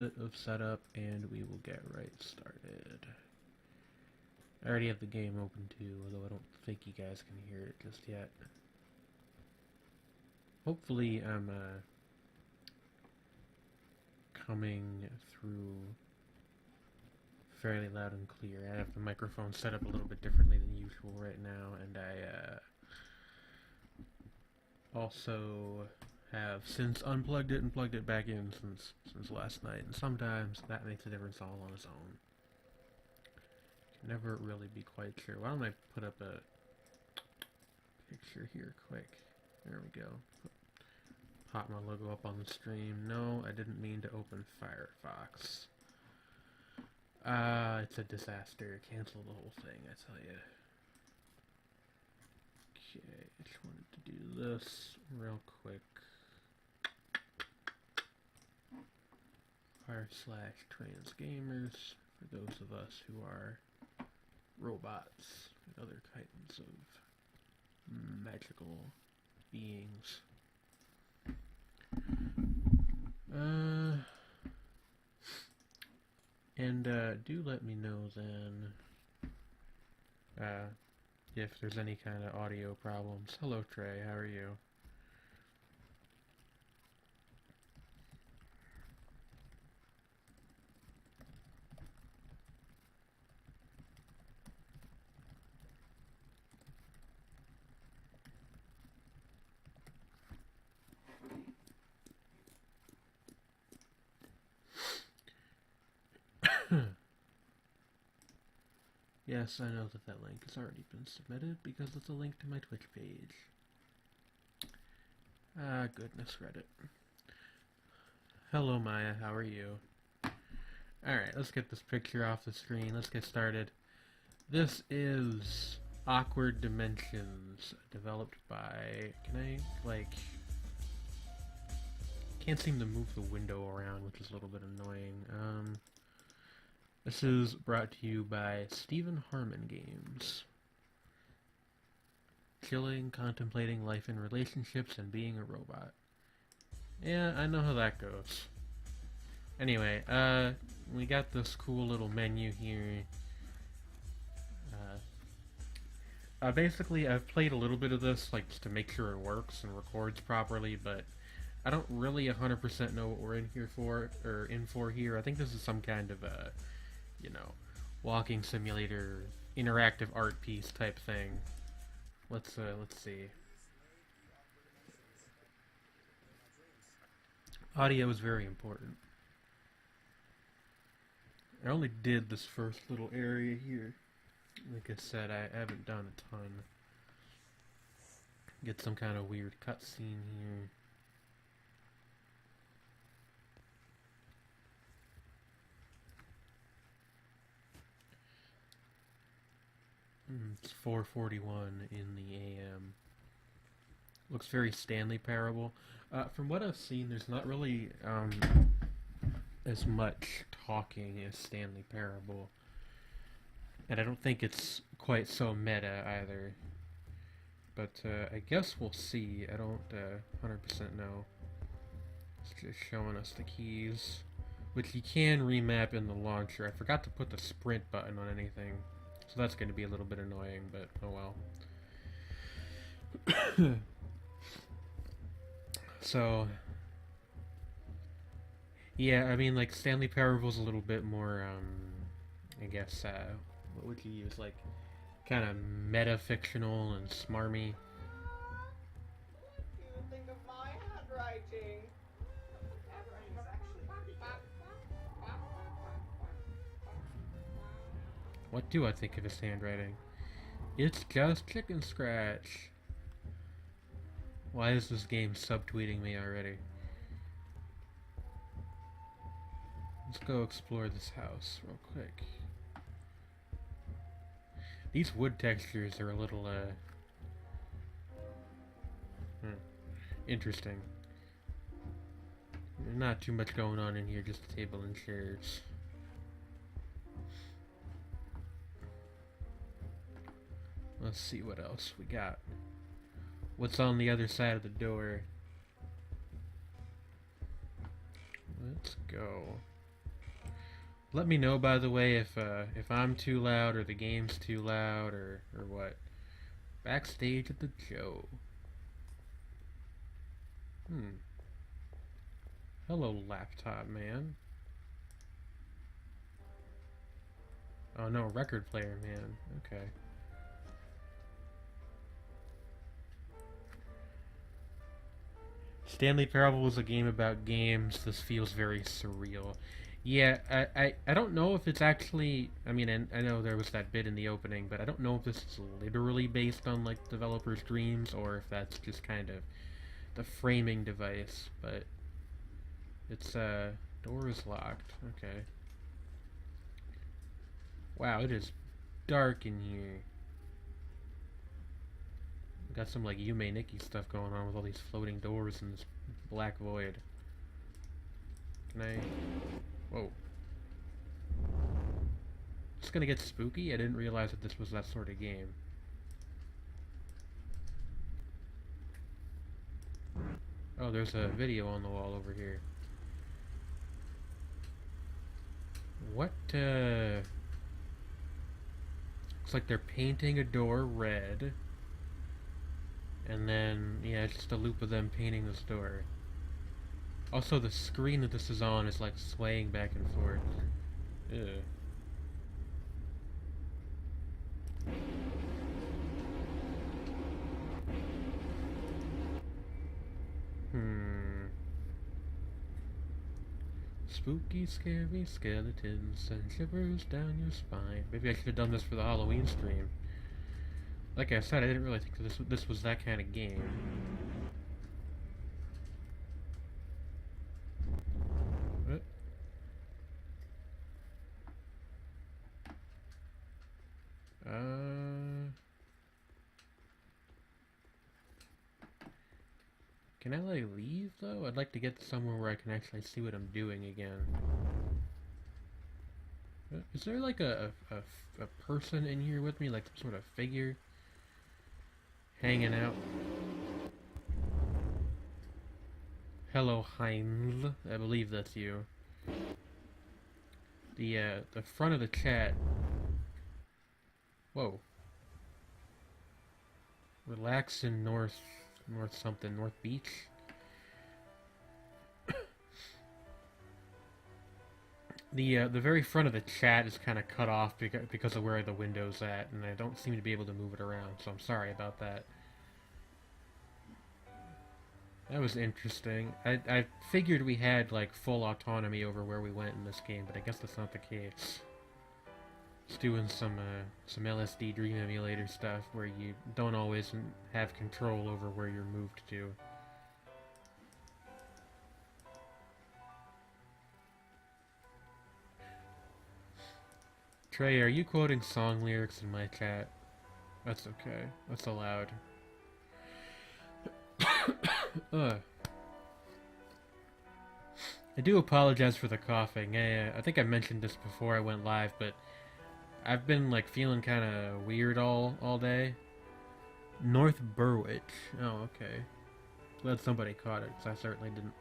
Bit of setup and we will get right started. I already have the game open too, although I don't think you guys can hear it just yet. Hopefully I'm coming through fairly loud and clear. I have the microphone set up a little bit differently than usual right now, and I also have since unplugged it and plugged it back in since last night, and sometimes that makes a difference all on its own. Can never really be quite sure. Why don't I put up a picture here quick? There we go. Pop my logo up on the stream. No, I didn't mean to open Firefox. It's a disaster. Cancel the whole thing, I tell you. Okay, just wanted to do this real quick. r/transgamers for those of us who are robots and other kinds of magical beings. Do let me know then if there's any kind of audio problems. Hello Trey, how are you? Yes, I know that link has already been submitted because it's a link to my Twitch page. Ah, goodness, Reddit. Hello, Maya, how are you? Alright, let's get this picture off the screen. Let's get started. This is Awkward Dimensions, developed by... Can't seem to move the window around, which is a little bit annoying. This is brought to you by Stephen Harmon Games. Chilling, contemplating life in relationships, and being a robot. Yeah, I know how that goes. Anyway, we got this cool little menu here. Basically, I've played a little bit of this, just to make sure it works and records properly, but I don't really 100% know what we're in for here. I think this is some kind of walking simulator, interactive art piece type thing. Let's see. Audio is very important. I only did this first little area here. Like I said, I haven't done a ton. Get some kind of weird cutscene here. It's 4:41 in the AM. Looks very Stanley Parable. From what I've seen, there's not really as much talking as Stanley Parable. And I don't think it's quite so meta either. But I guess we'll see. I don't 100% know. It's just showing us the keys, which you can remap in the launcher. I forgot to put the sprint button on anything, so that's going to be a little bit annoying, but oh well. So, yeah, I mean, Stanley Parable's a little bit more, I guess, what would you use, kind of meta-fictional and smarmy. What do you think of my handwriting? What do I think of his handwriting? It's just chicken scratch. Why is this game subtweeting me already? Let's go explore this house real quick. These wood textures are a little, interesting. There's not too much going on in here, just a table and chairs. Let's see what else we got. What's on the other side of the door? Let's go. Let me know, by the way, if I'm too loud or the game's too loud or what. Backstage at the Joe. Hello, laptop man. Oh no, record player man. Okay. Stanley Parable was a game about games. This feels very surreal. Yeah, I don't know if it's actually. I mean, I know there was that bit in the opening, but I don't know if this is literally based on like developers' dreams or if that's just kind of the framing device. But it's door is locked. Okay. Wow, it is dark in here. Got some like Yume Nikki stuff going on with all these floating doors and this black void. Can I? Whoa. It's gonna get spooky? I didn't realize that this was that sort of game. Oh, there's a video on the wall over here. What, looks like they're painting a door red. And then, yeah, it's just a loop of them painting this door. Also, the screen that this is on is like swaying back and forth. Ew. Spooky, scary skeletons send shivers down your spine. Maybe I should have done this for the Halloween stream. Like I said, I didn't really think that this was that kind of game. What? Can I, like, leave, though? I'd like to get somewhere where I can actually see what I'm doing again. Is there, like, a person in here with me? Like, some sort of figure? Hanging out? Hello, Heinz. I believe that's you. The front of the chat... Whoa. Relax in North something, North Beach? The very front of the chat is kind of cut off because of where the window's at, and I don't seem to be able to move it around, so I'm sorry about that. That was interesting. I figured we had, like, full autonomy over where we went in this game, but I guess that's not the case. Just doing some LSD Dream Emulator stuff where you don't always have control over where you're moved to. Trey, are you quoting song lyrics in my chat? That's okay. That's allowed. Ugh. I do apologize for the coughing. I think I mentioned this before I went live, but I've been like feeling kind of weird all day. North Berwick. Oh, okay. Glad somebody caught it, because I certainly didn't.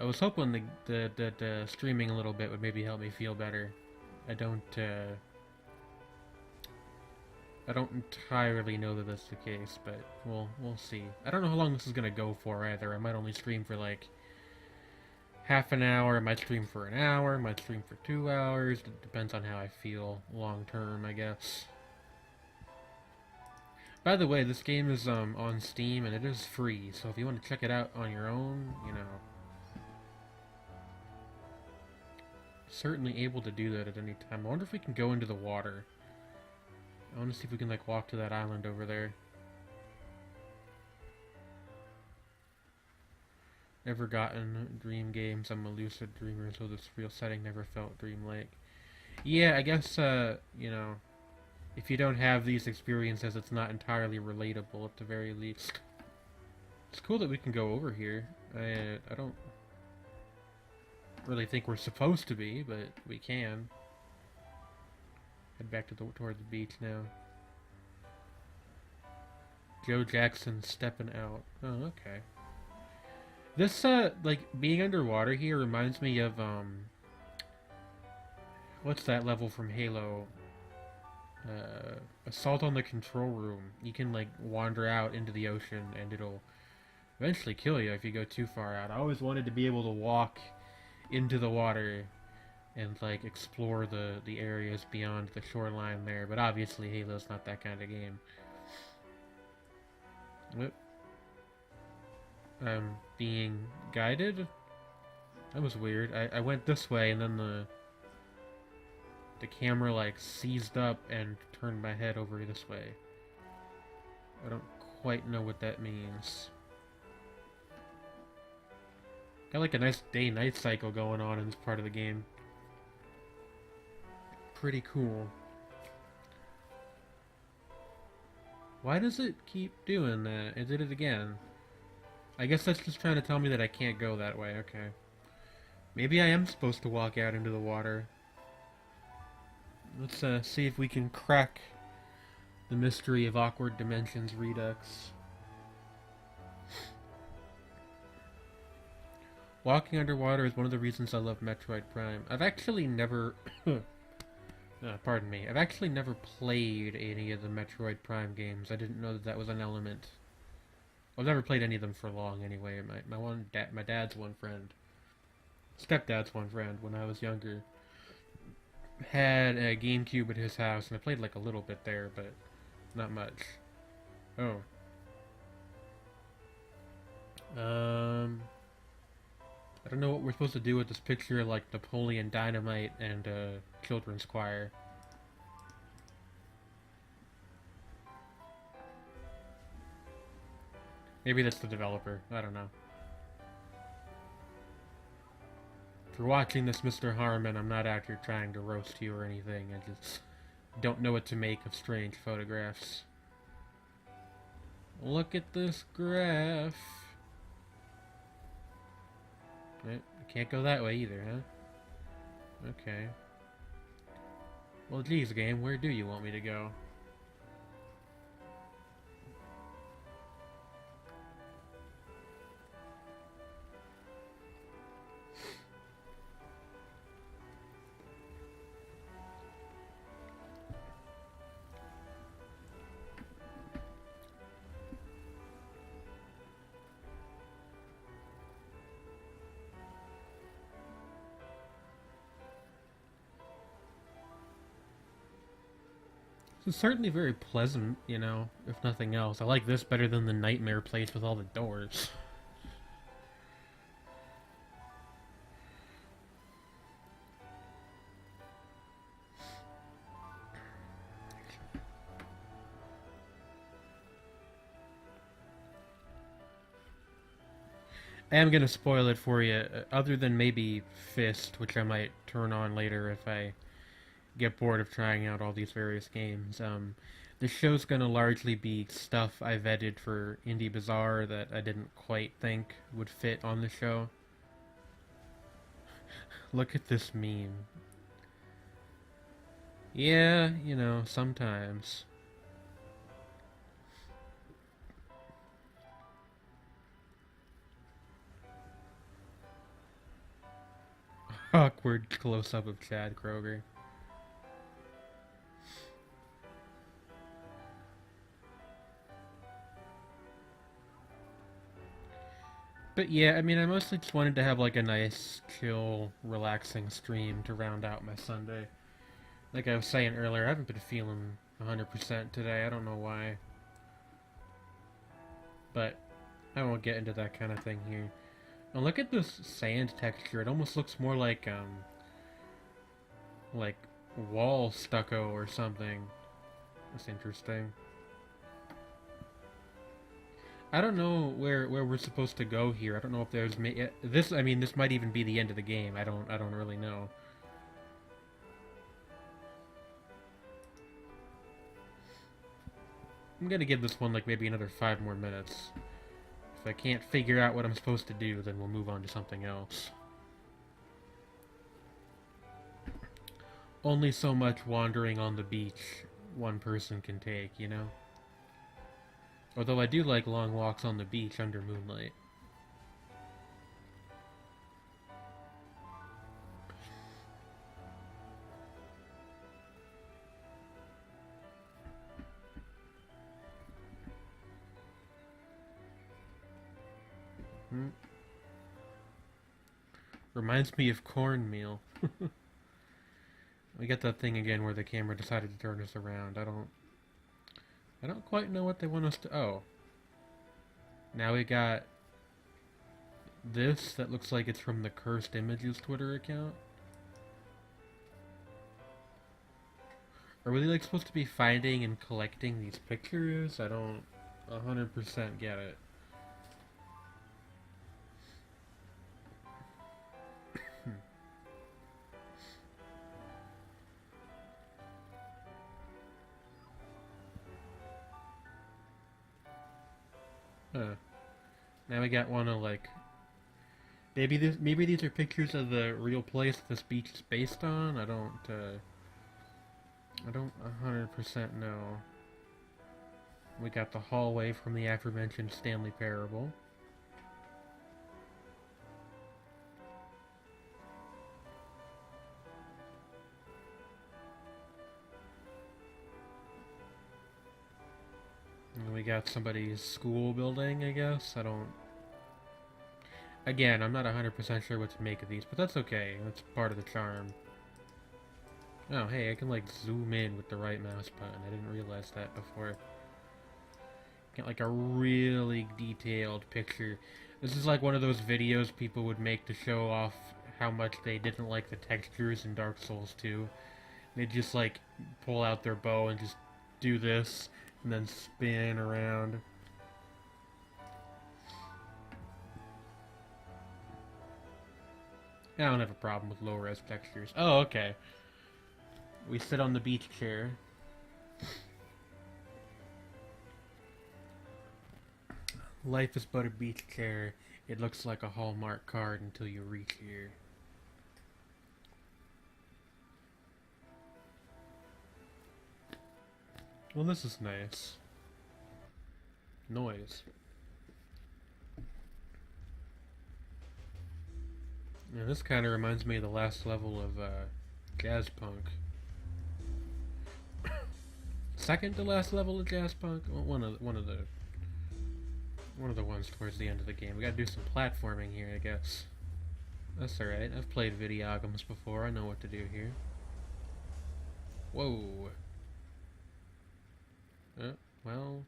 I was hoping that streaming a little bit would maybe help me feel better. I don't entirely know that that's the case, but we'll see. I don't know how long this is gonna go for either. I might only stream for like half an hour, I might stream for an hour, I might stream for 2 hours. It depends on how I feel long term, I guess. By the way, this game is on Steam and it is free, so if you want to check it out on your own, you know, certainly able to do that at any time. I wonder if we can go into the water. I want to see if we can like walk to that island over there. Never gotten dream games. I'm a lucid dreamer, so this real setting never felt dreamlike. Yeah, I guess, you know, if you don't have these experiences, it's not entirely relatable at the very least. It's cool that we can go over here. I don't really think we're supposed to be, but we can. Head back to toward the beach now. Joe Jackson stepping out. Oh, okay. This, like, being underwater here reminds me of, what's that level from Halo? Assault on the control room. You can like wander out into the ocean and it'll eventually kill you if you go too far out. I always wanted to be able to walk into the water and like explore the areas beyond the shoreline there, but obviously Halo's not that kind of game. Whoop. I'm being guided? That was weird. I went this way and then the camera like seized up and turned my head over this way. I don't quite know what that means. Got like a nice day-night cycle going on in this part of the game. Pretty cool. Why does it keep doing that? It did it again. I guess that's just trying to tell me that I can't go that way. Okay. Maybe I am supposed to walk out into the water. Let's see if we can crack the mystery of awkward dimensions Redux. Walking underwater is one of the reasons I love Metroid Prime. I've actually never... pardon me. I've actually never played any of the Metroid Prime games. I didn't know that that was an element. I've never played any of them for long anyway. My dad's one friend, stepdad's one friend when I was younger, had a GameCube at his house, and I played like a little bit there, but not much. Oh. I don't know what we're supposed to do with this picture like Napoleon Dynamite and Children's Choir. Maybe that's the developer. I don't know. If you're watching this, Mr. Harmon, I'm not out here trying to roast you or anything. I just don't know what to make of strange photographs. Look at this graph. I can't go that way either, huh? Okay. Well, geez, game, where do you want me to go? It's certainly very pleasant, you know, if nothing else. I like this better than the nightmare place with all the doors. I am gonna spoil it for you, other than maybe Fist, which I might turn on later if I get bored of trying out all these various games. The show's gonna largely be stuff I vetted for Indie Bazaar that I didn't quite think would fit on the show. Look at this meme. Yeah, you know, sometimes. Awkward close-up of Chad Kroger. But yeah, I mean, I mostly just wanted to have like a nice, chill, relaxing stream to round out my Sunday. Like I was saying earlier, I haven't been feeling 100% today. I don't know why. But I won't get into that kind of thing here. Now look at this sand texture. It almost looks more like wall stucco or something. That's interesting. I don't know where we're supposed to go here. I don't know if there's this. I mean, this might even be the end of the game. I don't really know. I'm gonna give this one like maybe another 5 more minutes. If I can't figure out what I'm supposed to do, then we'll move on to something else. Only so much wandering on the beach one person can take, you know? Although I do like long walks on the beach under moonlight. Reminds me of cornmeal. We got that thing again where the camera decided to turn us around. I don't quite know what they want us to... Oh. Now we got this that looks like it's from the Cursed Images Twitter account. Are we like supposed to be finding and collecting these pictures? I don't 100% get it. Now we got one of like maybe these are pictures of the real place this beach is based on. I don't 100% know. We got the hallway from the aforementioned Stanley Parable. And we got somebody's school building, I guess. Again, I'm not 100% sure what to make of these, but that's okay. That's part of the charm. Oh, hey, I can like zoom in with the right mouse button. I didn't realize that before. Get like a really detailed picture. This is like one of those videos people would make to show off how much they didn't like the textures in Dark Souls 2. They'd just like pull out their bow and just do this, and then spin around. I don't have a problem with low-res textures. Oh, okay. We sit on the beach chair. Life is but a beach chair. It looks like a Hallmark card until you reach here. Well, this is nice. Noise. Yeah, this kind of reminds me of the last level of Jazz Punk. Second to last level of Jazz Punk? Well, one of the ones towards the end of the game. We gotta do some platforming here, I guess. That's alright. I've played Videogams before. I know what to do here. Whoa. Well.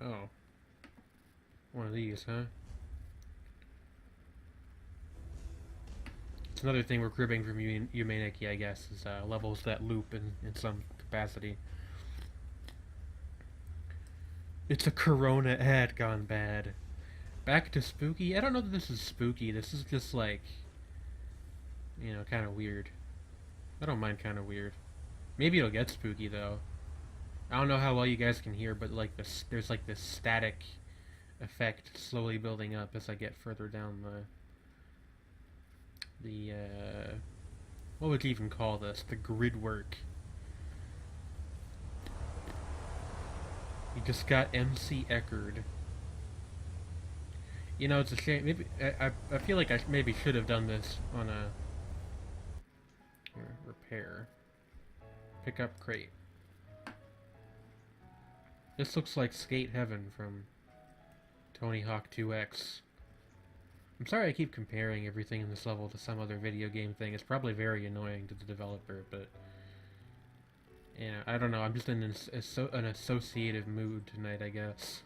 Oh. One of these, huh? It's another thing we're cribbing from Humanity, I guess, is levels that loop in some capacity. It's a Corona ad gone bad. Back to spooky? I don't know that this is spooky. This is just like, you know, kind of weird. I don't mind kind of weird. Maybe it'll get spooky though. I don't know how well you guys can hear, but like this, there's like this static effect slowly building up as I get further down the what would you even call this? The grid work. You just got MC Eckerd. You know, it's a shame. Maybe I feel like I maybe should have done this on a repair. Pick up crate. This looks like Skate Heaven from Tony Hawk 2X. I'm sorry I keep comparing everything in this level to some other video game thing. It's probably very annoying to the developer, but you know, I don't know. I'm just in an associative mood tonight, I guess.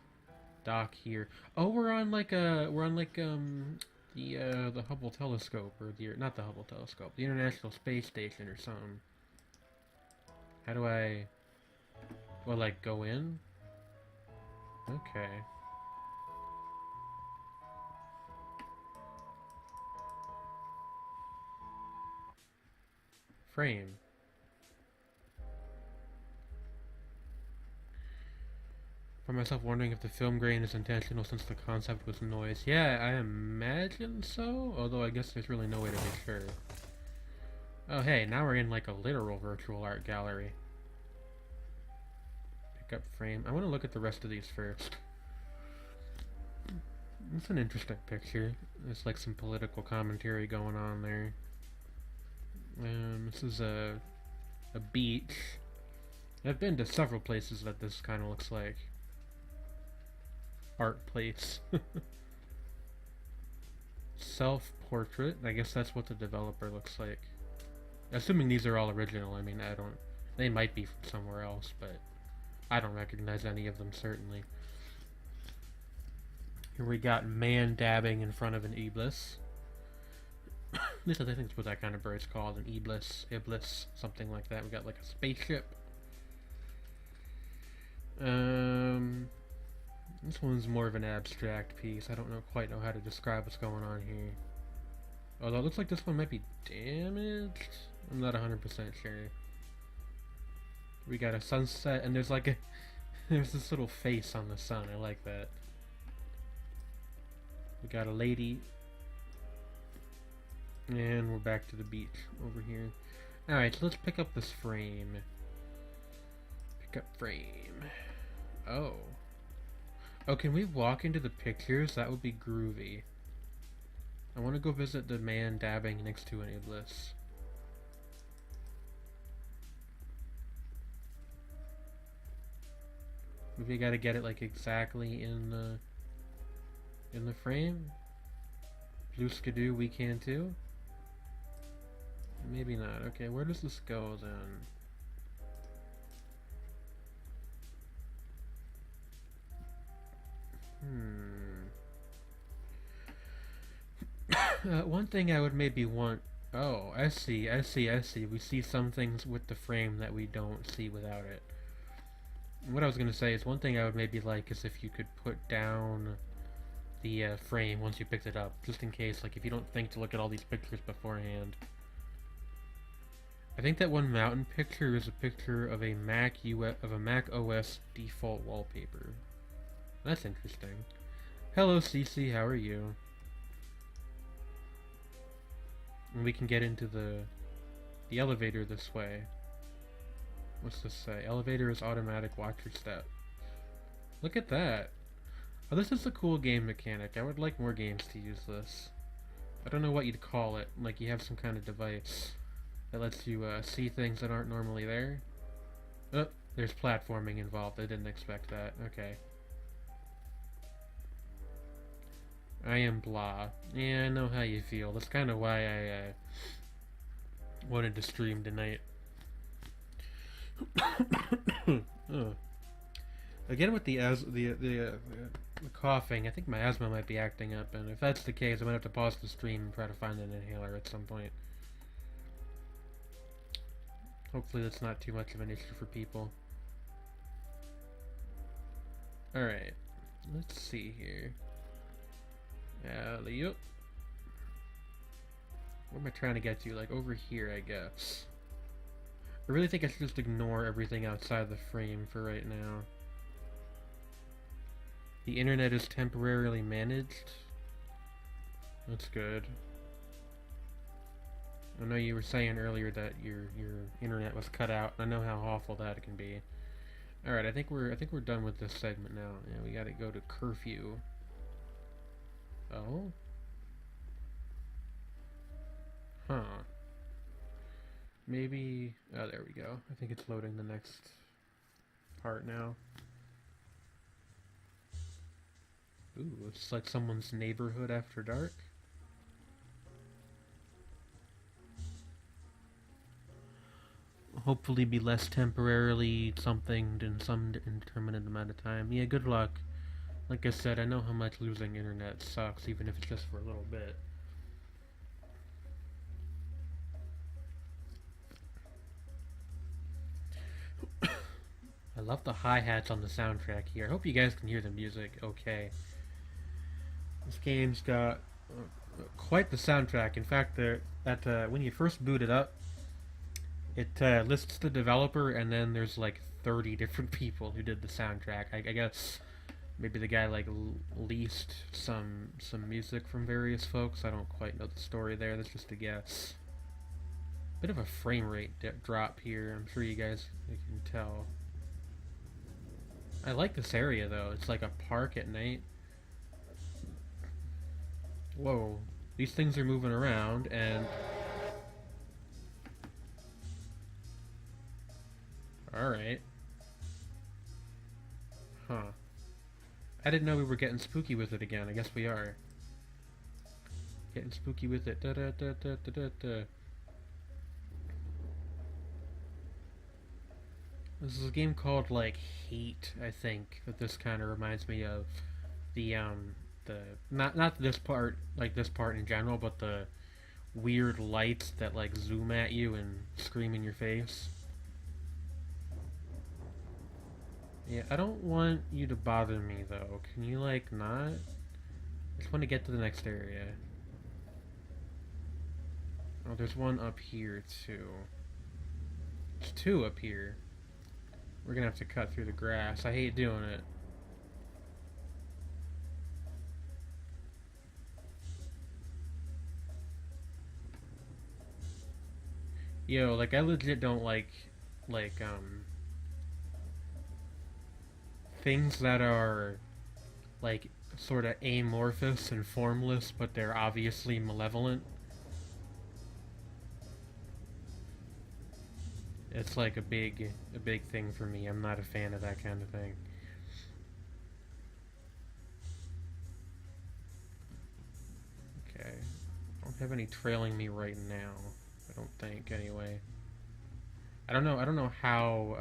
Dock here. Oh, we're on like the Hubble telescope, or not the Hubble telescope, the International Space Station or something. How do I? Well, like go in? Okay. Frame. Find myself wondering if the film grain is intentional since the concept was noise. Yeah, I imagine so, although I guess there's really no way to be sure. Oh hey, now we're in like a literal virtual art gallery. Pick up frame. I want to look at the rest of these first. It's an interesting picture. There's like some political commentary going on there. This is a beach. I've been to several places that this kind of looks like. art place. Self-portrait. I guess that's what the developer looks like. Assuming these are all original. I mean, I don't... They might be from somewhere else, but I don't recognize any of them, certainly. Here we got man dabbing in front of an iblis. This I think is what that kind of bird's called, an iblis, something like that. We got like a spaceship. This one's more of an abstract piece. I don't quite know how to describe what's going on here. Although it looks like this one might be damaged. I'm not 100% sure. We got a sunset, and there's like a there's this little face on the sun. I like that. We got a lady. And we're back to the beach over here. Alright, so let's pick up this frame. Pick up frame. Oh. Oh, can we walk into the pictures? That would be groovy. I want to go visit the man dabbing next to an iblis. Maybe I gotta get it like exactly in the frame. Blue skidoo, we can too. Maybe not. Okay, where does this go then? One thing I would maybe want... Oh, I see. We see some things with the frame that we don't see without it. What I was going to say is one thing I would maybe like is if you could put down the frame once you picked it up, just in case, like if you don't think to look at all these pictures beforehand. I think that one mountain picture is a picture of a Mac OS default wallpaper. That's interesting. Hello, Cece. How are you? And we can get into the elevator this way. What's this say? Elevator is automatic. Watch your step. Look at that. Oh, this is a cool game mechanic. I would like more games to use this. I don't know what you'd call it. Like you have some kind of device that lets you see things that aren't normally there. Oh, there's platforming involved. I didn't expect that. Okay. I am blah. Yeah, I know how you feel. That's kind of why I wanted to stream tonight. Oh. Again with the coughing, I think my asthma might be acting up, and if that's the case, I'm gonna have to pause the stream and try to find an inhaler at some point. Hopefully that's not too much of an issue for people. Alright, let's see here. Alley-oop. Where am I trying to get to? Like over here, I guess. I really think I should just ignore everything outside the frame for right now. The internet is temporarily managed. That's good. I know you were saying earlier that your internet was cut out. I know how awful that can be. All right, I think we're done with this segment now. Yeah, we got to go to curfew. Oh. Huh. Maybe. Oh, there we go. I think it's loading the next part now. Ooh, it's like someone's neighborhood after dark. Hopefully be less temporarily something than some indeterminate amount of time. Yeah, good luck. Like I said, I know how much losing internet sucks, even if it's just for a little bit. I love the hi-hats on the soundtrack here. I hope you guys can hear the music okay. This game's got quite the soundtrack. In fact, when you first boot it up, it lists the developer, and then there's like 30 different people who did the soundtrack. I guess maybe the guy like leased some music from various folks. I don't quite know the story there. That's just a guess. Bit of a frame rate drop here. I'm sure you guys can tell. I like this area though. It's like a park at night. Whoa. These things are moving around and... Alright. Huh. I didn't know we were getting spooky with it again. I guess we are. Getting spooky with it. Da da da da da da da. This is a game called like Hate, I think, that this kind of reminds me of. The the not this part, like this part in general, but the weird lights that like zoom at you and scream in your face. Yeah, I don't want you to bother me though. Can you like not? I just want to get to the next area. Oh, there's one up here too. There's two up here. We're gonna have to cut through the grass. I hate doing it. Yo, like I legit don't like things that are like sort of amorphous and formless, but they're obviously malevolent. It's like a big thing for me. I'm not a fan of that kind of thing. Okay. I don't have any trailing me right now. I don't think anyway. I don't know how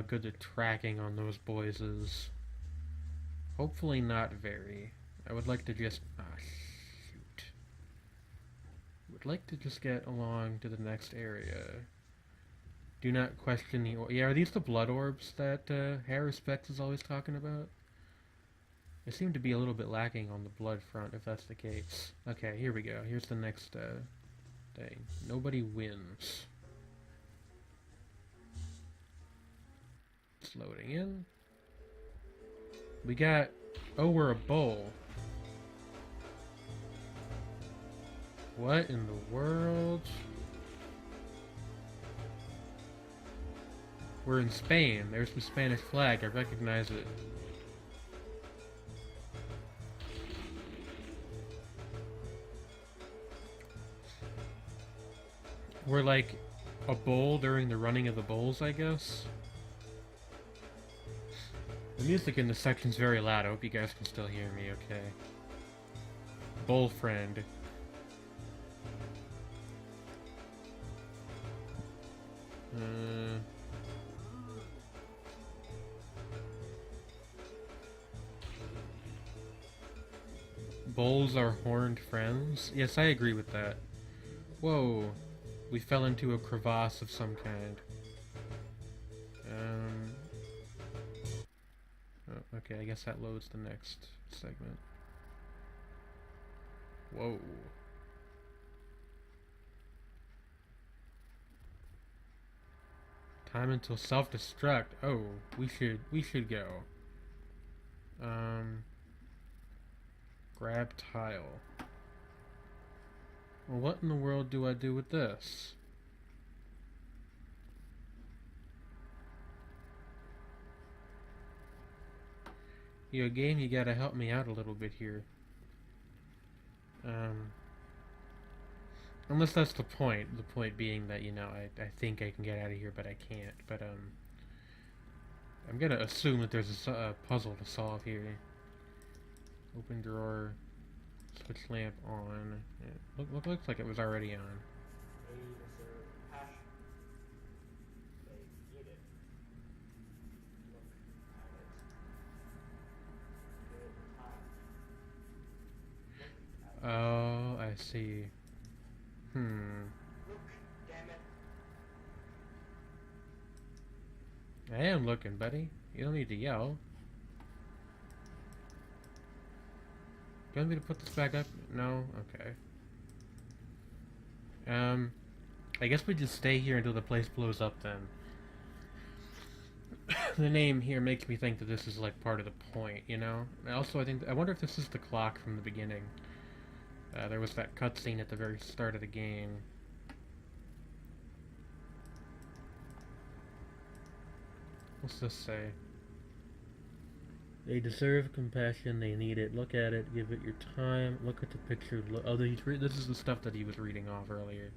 good the tracking on those boys is. Hopefully not very. I would like to just shoot. Would like to just get along to the next area. Do not question the yeah, are these the blood orbs that Harris Specs is always talking about? They seem to be a little bit lacking on the blood front, if that's the case. Okay, here we go. Here's the next thing. Nobody wins. It's loading in. We got... Oh, we're a bowl. What in the world? We're in Spain. There's the Spanish flag. I recognize it. We're like a bowl during the running of the bulls, I guess. The music in this section's very loud. I hope you guys can still hear me okay. Bull friend. Bulls are horned friends? Yes, I agree with that. Whoa. We fell into a crevasse of some kind. Oh, okay, I guess that loads the next segment. Whoa. Time until self-destruct. Oh, we should go. Grab tile. Well, what in the world do I do with this? Yo, game, you gotta help me out a little bit here. Unless that's the point. The point being that, you know, I think I can get out of here, but I can't. But, I'm gonna assume that there's a puzzle to solve here. Open drawer. Switch lamp on. Yeah, looks like it was already on. Oh, I see. Look, damn it. I am looking, buddy. You don't need to yell. Do you want me to put this back up? No? Okay. I guess we just stay here until the place blows up then. The name here makes me think that this is like part of the point, you know? Also, I wonder if this is the clock from the beginning. There was that cutscene at the very start of the game. What's this say? They deserve compassion, they need it. Look at it, give it your time. Look at the picture. Oh, this is the stuff that he was reading off earlier.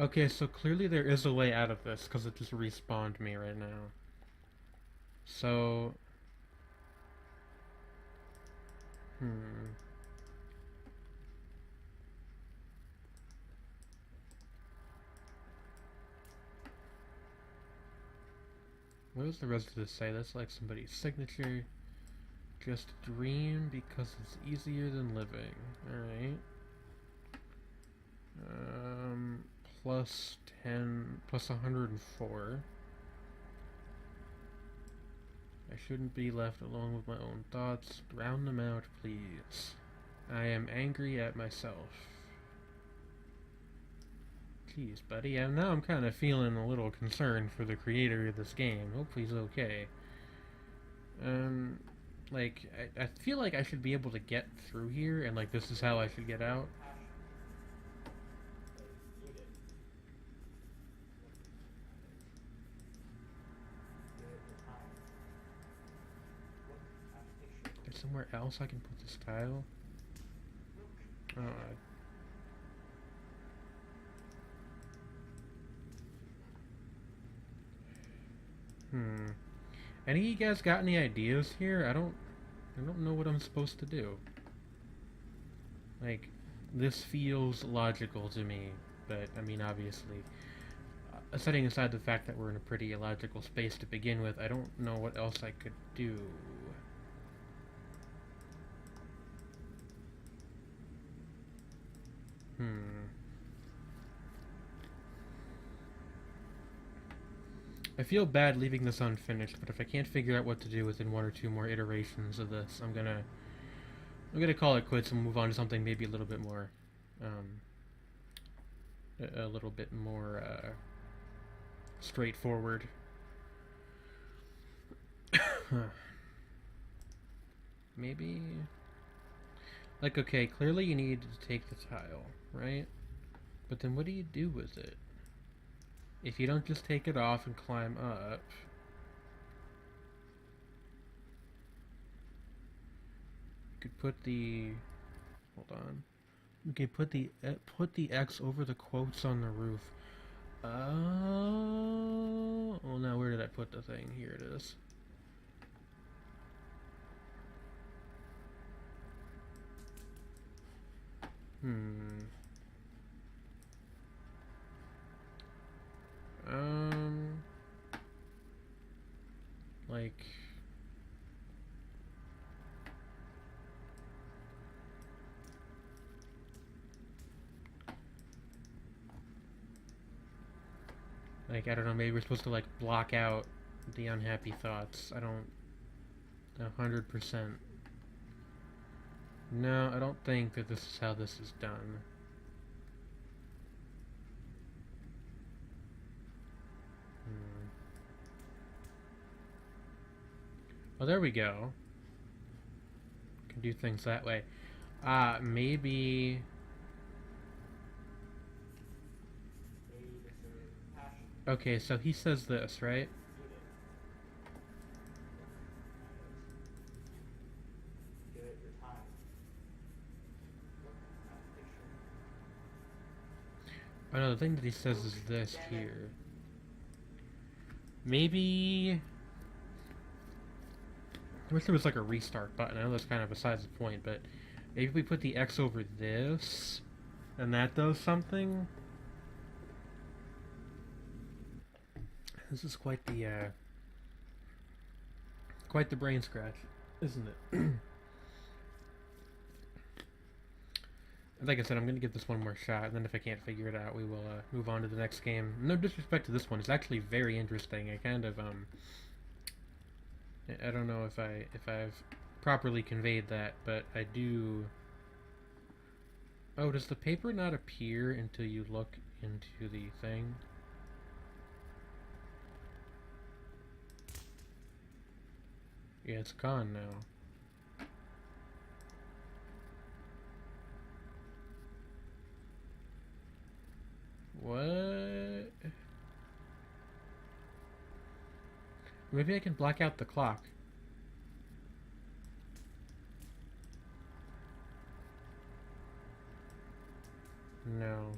Okay, so clearly there is a way out of this, because it just respawned me right now. So... Hmm... What does the rest of this say? That's like somebody's signature. Just dream because it's easier than living. Alright. Plus 10, plus 104. I shouldn't be left alone with my own thoughts. Drown them out, please. I am angry at myself. Jeez, buddy. Now I'm kind of feeling a little concerned for the creator of this game. Hope he's okay. Like, I feel like I should be able to get through here, and like this is how I should get out. There's somewhere else I can put this tile? Oh, Any of you guys got any ideas here? I don't know what I'm supposed to do. Like, this feels logical to me, but I mean, obviously, setting aside the fact that we're in a pretty illogical space to begin with, I don't know what else I could do. I feel bad leaving this unfinished, but if I can't figure out what to do within one or two more iterations of this, I'm gonna call it quits and move on to something maybe a little bit more, straightforward. Maybe, like, okay, clearly you need to take the tile, right? But then what do you do with it? If you don't just take it off and climb up... You could put the... Hold on. You could put the X over the quotes on the roof. Oh... Well, now where did I put the thing? Here it is. Like... Like, I don't know, maybe we're supposed to, like, block out the unhappy thoughts. I don't... 100%. No, I don't think that this is how this is done. Oh, there we go. Can do things that way. Maybe... Okay, so he says this, right? Oh no, the thing that he says is this here. Maybe... I wish there was like a restart button. I know that's kind of besides the point, but maybe we put the X over this, and that does something? This is quite the brain scratch, isn't it? Like I said, I'm going to give this one more shot, and then if I can't figure it out, we will move on to the next game. No disrespect to this one, it's actually very interesting. I kind of, I don't know if I've properly conveyed that, but I do... Oh, does the paper not appear until you look into the thing? Yeah, it's gone now. What? Maybe I can black out the clock. No.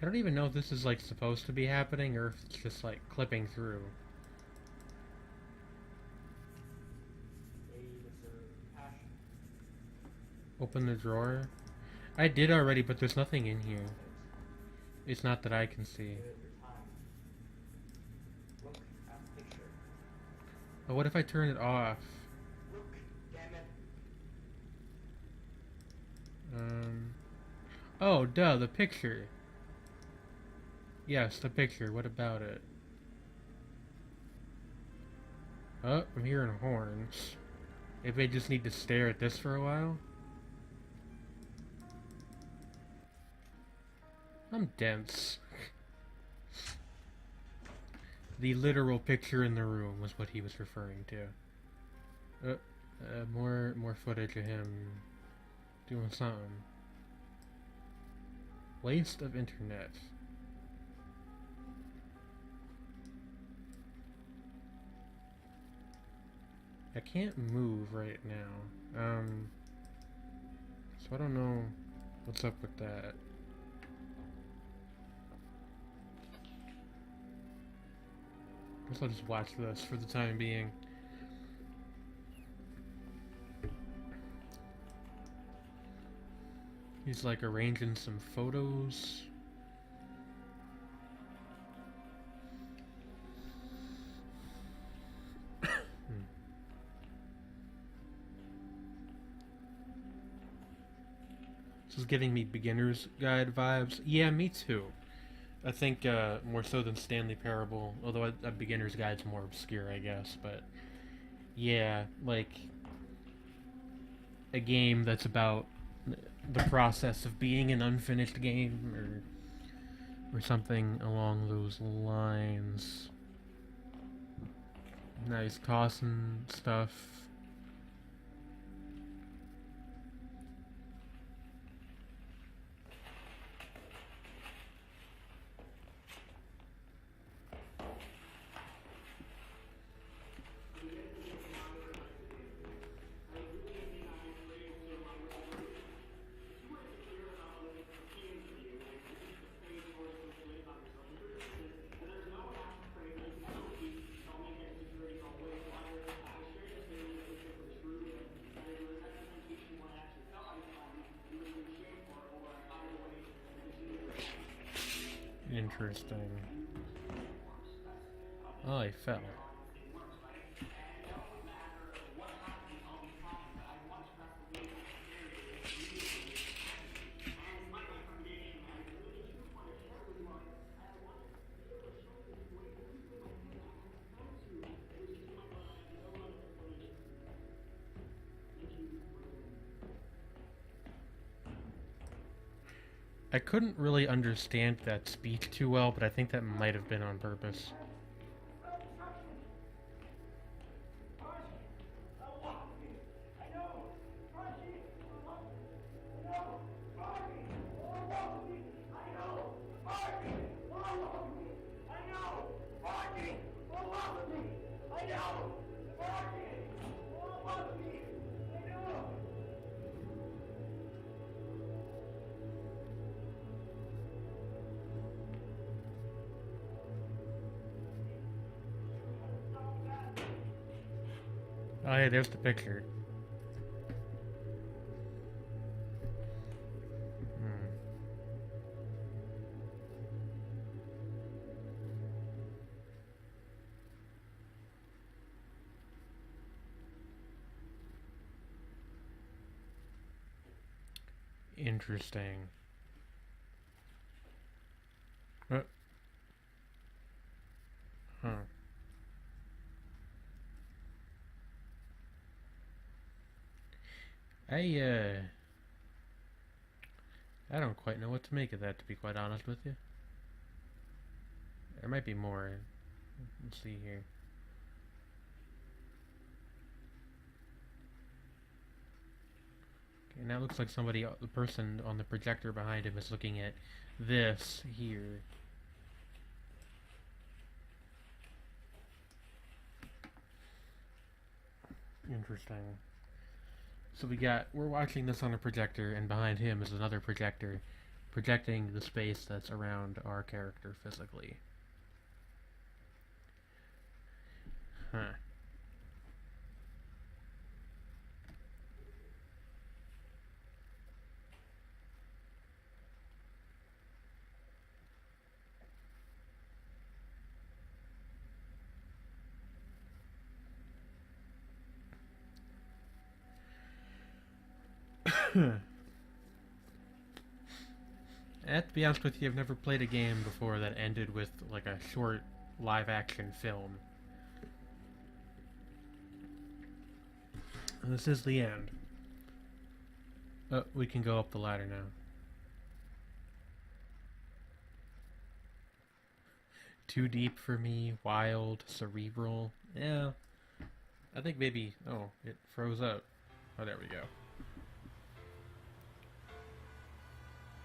I don't even know if this is like supposed to be happening or if it's just like clipping through. Open the drawer. I did already, but there's nothing in here. It's not that I can see. But what if I turn it off? Oh, duh, the picture. Yes, the picture. What about it? Oh, I'm hearing horns. Maybe I just need to stare at this for a while? I'm dense. The literal picture in the room was what he was referring to. More footage of him doing something. Waste of internet. I can't move right now. So I don't know what's up with that. Guess I'll just watch this for the time being. He's like arranging some photos. This is giving me beginner's guide vibes. Yeah, me too. I think more so than Stanley Parable, although a beginner's guide's more obscure, I guess. But yeah, like a game that's about the process of being an unfinished game, or something along those lines. Now he's tossing stuff. Interesting. Oh, I fell. I couldn't really understand that speech too well, but I think that might have been on purpose. Oh, hey, there's the picture. Interesting. Huh. I I don't quite know what to make of that, to be quite honest with you. There might be more. Let's see here. Okay, now it looks like somebody, the person on the projector behind him is looking at this here. Interesting. So we're watching this on a projector, and behind him is another projector projecting the space that's around our character physically. Huh. To be honest with you, I've never played a game before that ended with like a short live-action film. And this is the end. Oh, we can go up the ladder now. Too deep for me, wild, cerebral. Yeah. I think maybe... Oh, it froze up. Oh, there we go.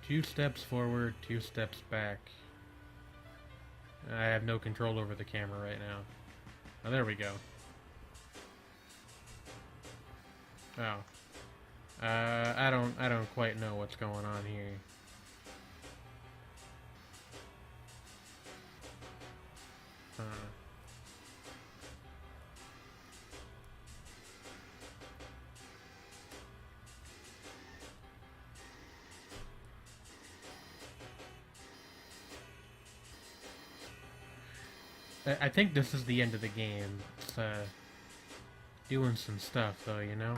2 steps forward, 2 steps back. I have no control over the camera right now. Oh, there we go. Oh. I don't quite know what's going on here. I think this is the end of the game. It's, doing some stuff, though, you know?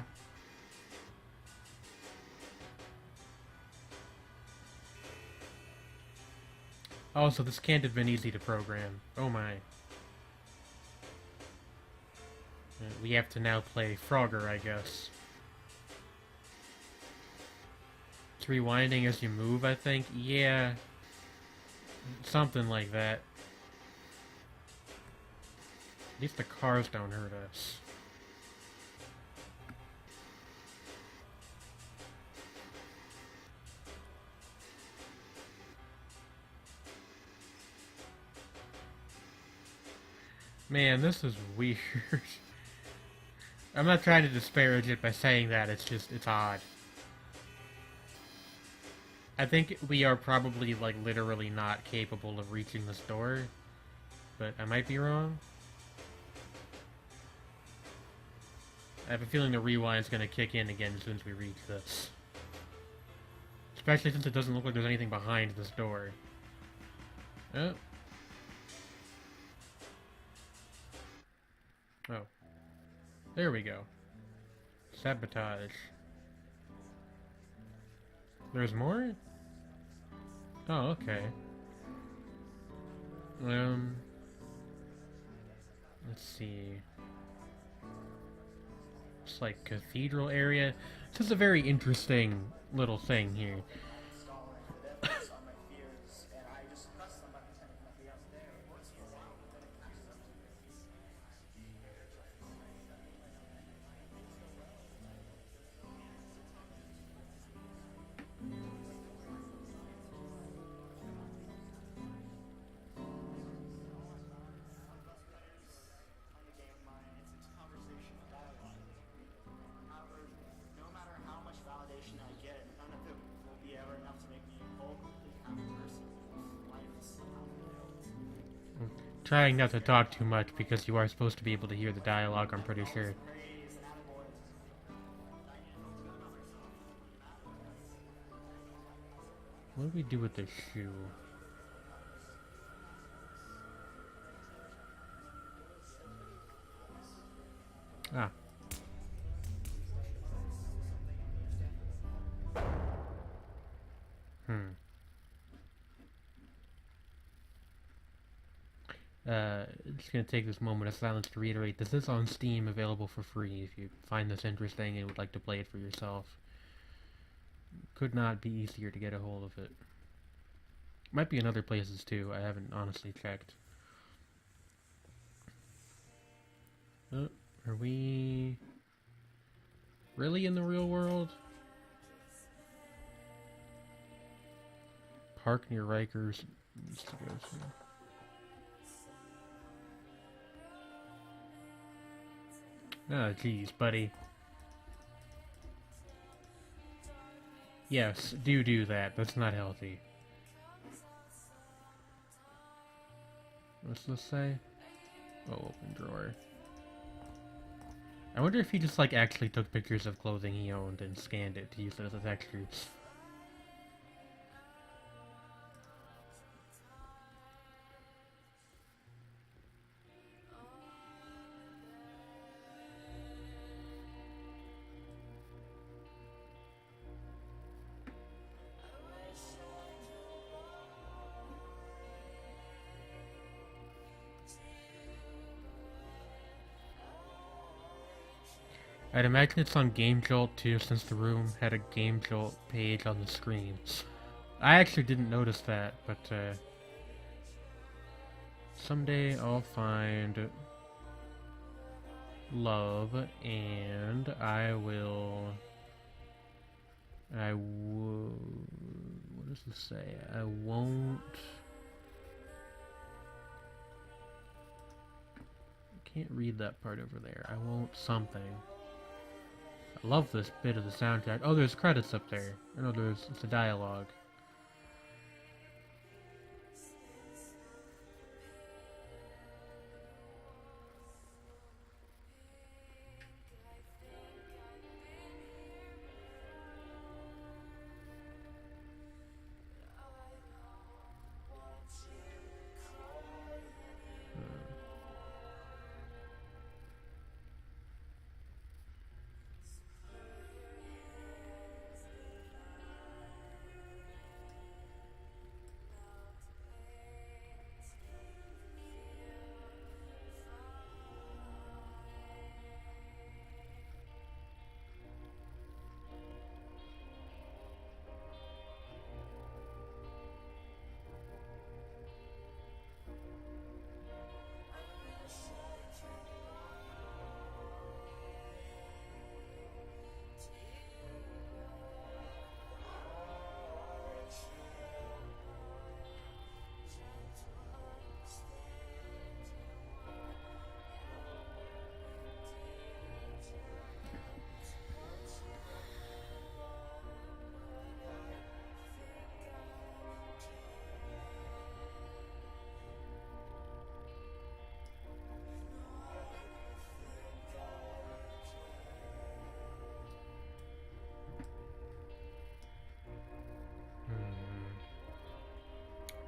Oh, so this can't have been easy to program. Oh my. We have to now play Frogger, I guess. It's rewinding as you move, I think? Yeah. Something like that. At least the cars don't hurt us. Man, this is weird. I'm not trying to disparage it by saying that, it's just, it's odd. I think we are probably, like, literally not capable of reaching this door. But I might be wrong. I have a feeling the rewind's gonna kick in again as soon as we reach this. Especially since it doesn't look like there's anything behind this door. Oh. Oh. There we go. Sabotage. There's more? Oh, okay. Let's see. It's like cathedral area. This is a very interesting little thing here. Trying not to talk too much because you are supposed to be able to hear the dialogue, I'm pretty sure. What do we do with this shoe? Ah. Just gonna take this moment of silence to reiterate, this is on Steam, available for free if you find this interesting and would like to play it for yourself. Could not be easier to get a hold of it. Might be in other places too, I haven't honestly checked. Oh, are we really in the real world? Park near Rikers needs to go to. Oh, jeez, buddy. Yes, do that. That's not healthy. What's this say? Oh, open drawer. I wonder if he just, like, actually took pictures of clothing he owned and scanned it to use it as a texture. I'd imagine it's on Game Jolt too, since the room had a Game Jolt page on the screen. I actually didn't notice that, but someday I'll find love, and what does this say? I won't... Can't read that part over there. I won't something. I love this bit of the soundtrack. Oh, there's credits up there. No, it's a dialogue.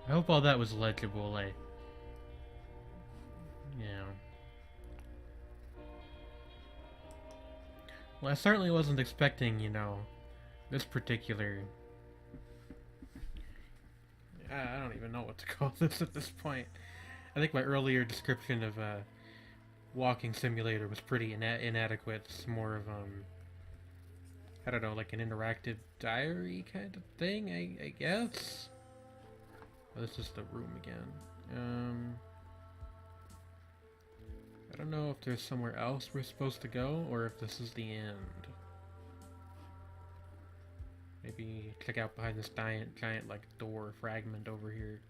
I hope all that was legible, yeah. Well, I certainly wasn't expecting, this particular... I don't even know what to call this at this point. I think my earlier description of Walking Simulator was pretty inadequate. It's more of, I don't know, like an interactive diary kind of thing, I guess? Oh, this is the room again. I don't know if there's somewhere else we're supposed to go, or if this is the end. Maybe check out behind this giant like door fragment over here.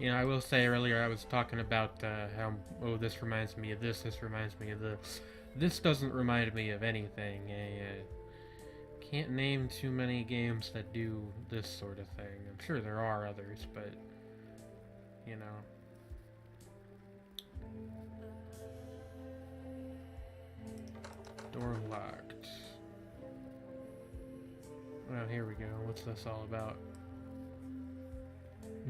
I will say earlier I was talking about how, oh, this reminds me of this reminds me of this. This doesn't remind me of anything. I can't name too many games that do this sort of thing. I'm sure there are others, but, Door locked. Well, here we go. What's this all about?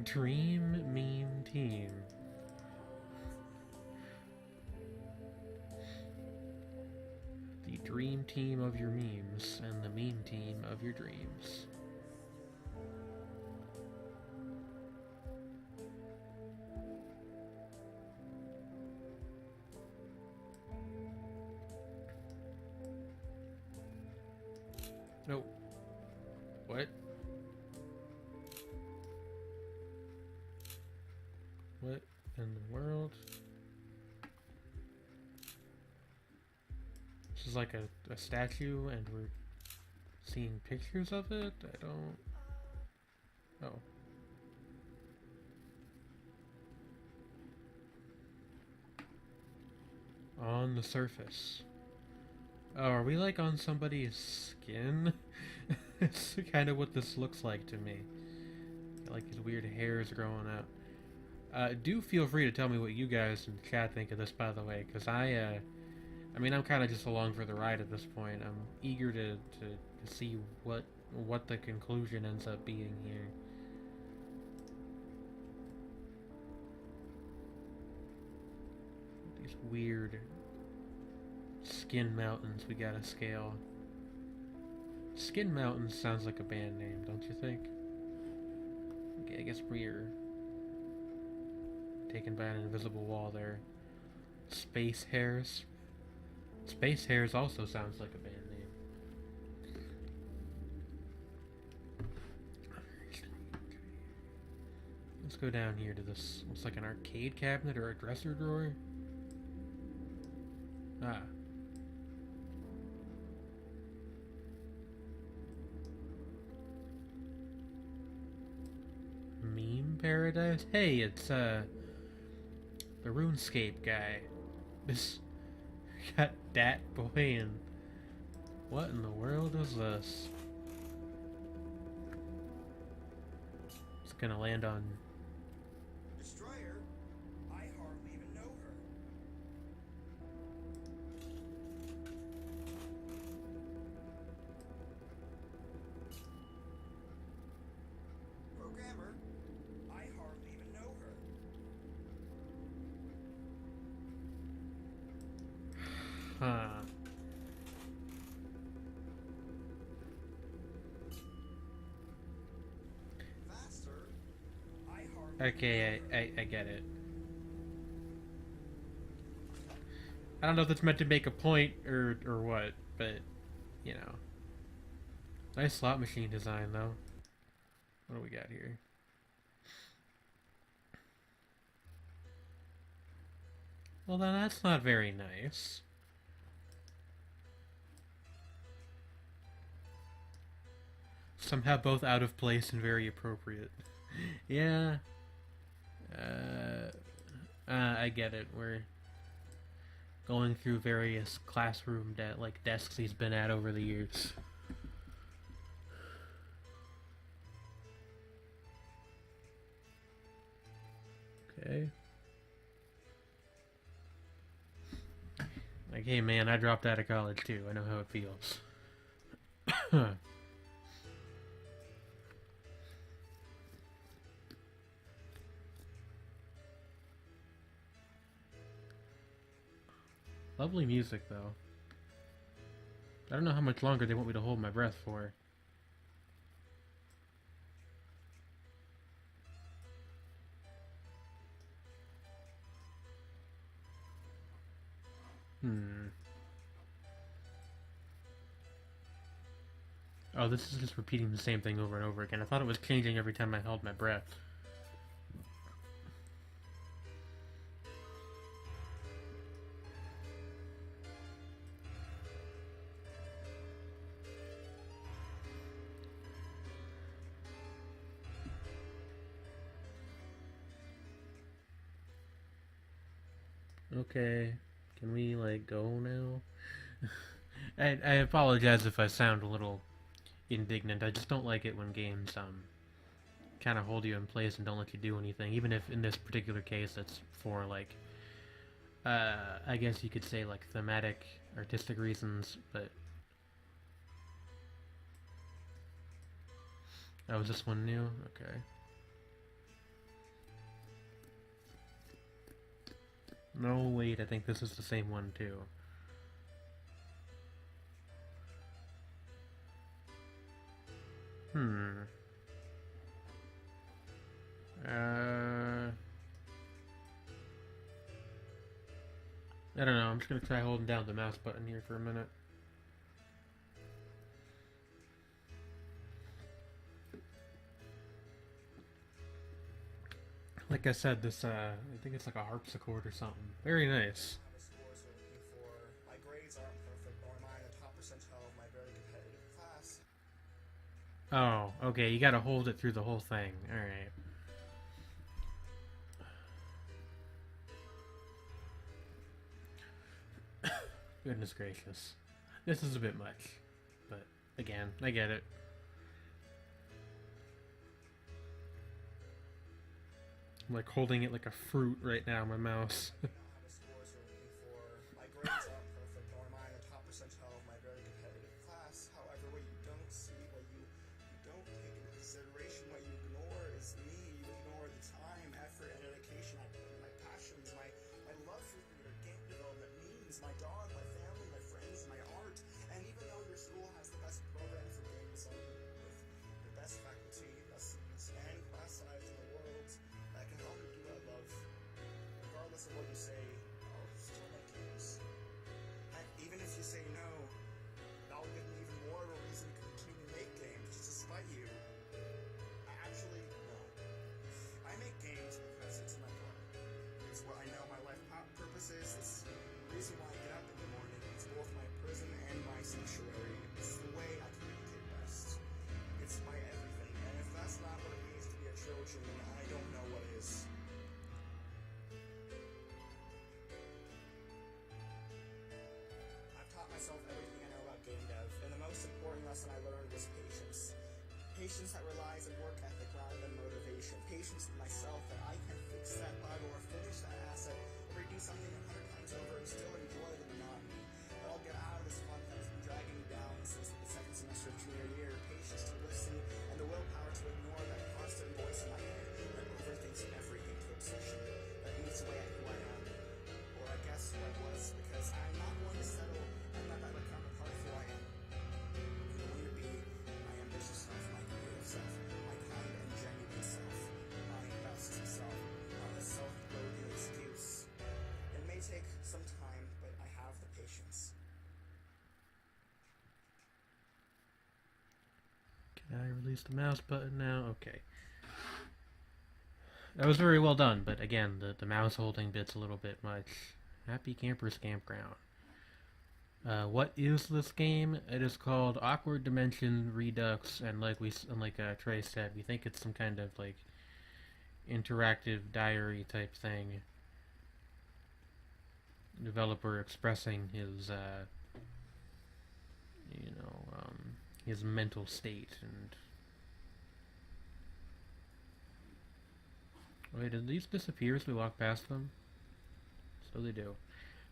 Dream Meme Team. The dream team of your memes and the meme team of your dreams. No. What? What in the world? is like a statue, and we're seeing pictures of it? I don't... Oh. On the surface. Oh, are we like on somebody's skin? It's kind of what this looks like to me. Like these weird hairs growing out. Do feel free to tell me what you guys in the chat think of this, by the way, because I mean, I'm kind of just along for the ride at this point. I'm eager to see what the conclusion ends up being here. These weird Skin Mountains we gotta scale. Skin Mountains sounds like a band name, don't you think? Okay, I guess we're taken by an invisible wall there. Space Hairs. Space Hairs also sounds like a band name. Let's go down here to this. Looks like an arcade cabinet or a dresser drawer. Ah. Meme Paradise? Hey, it's the RuneScape guy. This got Dat Boy and what in the world is this? It's gonna land on Destroyer? I hardly even know her. Programmer? I hardly even know her. huh. Faster? I hardly Okay, I get it. I don't know if that's meant to make a point or what, but you know. Nice slot machine design though. What do we got here? Well then that's not very nice. Somehow both out of place and very appropriate. Yeah. I get it. We're going through various classroom desks he's been at over the years. Okay. Like, hey man, I dropped out of college too. I know how it feels. Lovely music, though. I don't know how much longer they want me to hold my breath for. Oh, this is just repeating the same thing over and over again. I thought it was changing every time I held my breath. Okay, can we, like, go now? I apologize if I sound a little indignant. I just don't like it when games, kind of hold you in place and don't let you do anything. Even if, in this particular case, it's for, like, I guess you could say, like, thematic, artistic reasons, but... Oh, is this one new? Okay. No, wait, I think this is the same one, too. I don't know, I'm just gonna try holding down the mouse button here for a minute. Like I said, this, I think it's like a harpsichord or something. Very nice. have a score so looking for. My grades aren't perfect, but my Oh, okay, you gotta hold it through the whole thing. Alright. Goodness gracious. This is a bit much. But, again, I get it. I'm like holding it like a fruit right now in my mouse. I know how the scores you're looking for. My grades aren't perfect, nor am I in the top percentile of my very competitive class. However, what you don't see, what you don't take into consideration, what you ignore is me. You ignore the time, effort, and dedication I put in, my passions, my love for theater, game development, memes, my dog, my family, my friends, my art. And even though your school has the best program for game design, with the best faculty, lessons, and class size in the world, that can help me do what I love. Regardless of what you say, I'll still make games. Heck, even if you say no, that'll give me even more of a reason to continue to make games, just to spite you. Actually, no. I make games because it's in my heart. It's what I know my life purpose is. It's the reason why I get up in the morning. It's both my prison and my sanctuary. It's the way I communicate best. It's my everything. And if that's not what it means to be a Trojan, then I don't know what is. I've taught myself everything I know about game dev, and the most important lesson I learned was patience. Patience that relies on work ethic rather than motivation. Patience with myself that I can fix that bug or finish that asset or redo something 100 times over and still enjoy the monotony. That I'll get out of this funk that has been dragging me down since the second semester of junior year. Patience to listen and the willpower to ignore that constant voice in my head that overthinks everything to obsession, that eats away at who I am. Or I guess what was, because I'm not going to settle and let that become a part of who I am. I'm going to be my ambitious self, my creative self, my kind and genuine self, my best self, not a self-loathing excuse. It may take some time, but I have the patience. Can I release the mouse button now? Okay. That was very well done, but again, the mouse holding bit's a little bit much. Happy Campers Campground. What is this game? It is called Awkward Dimension Redux, and like Trey said, we think it's some kind of like interactive diary type thing. Developer expressing his his mental state. And wait, did these disappear as we walk past them? So they do.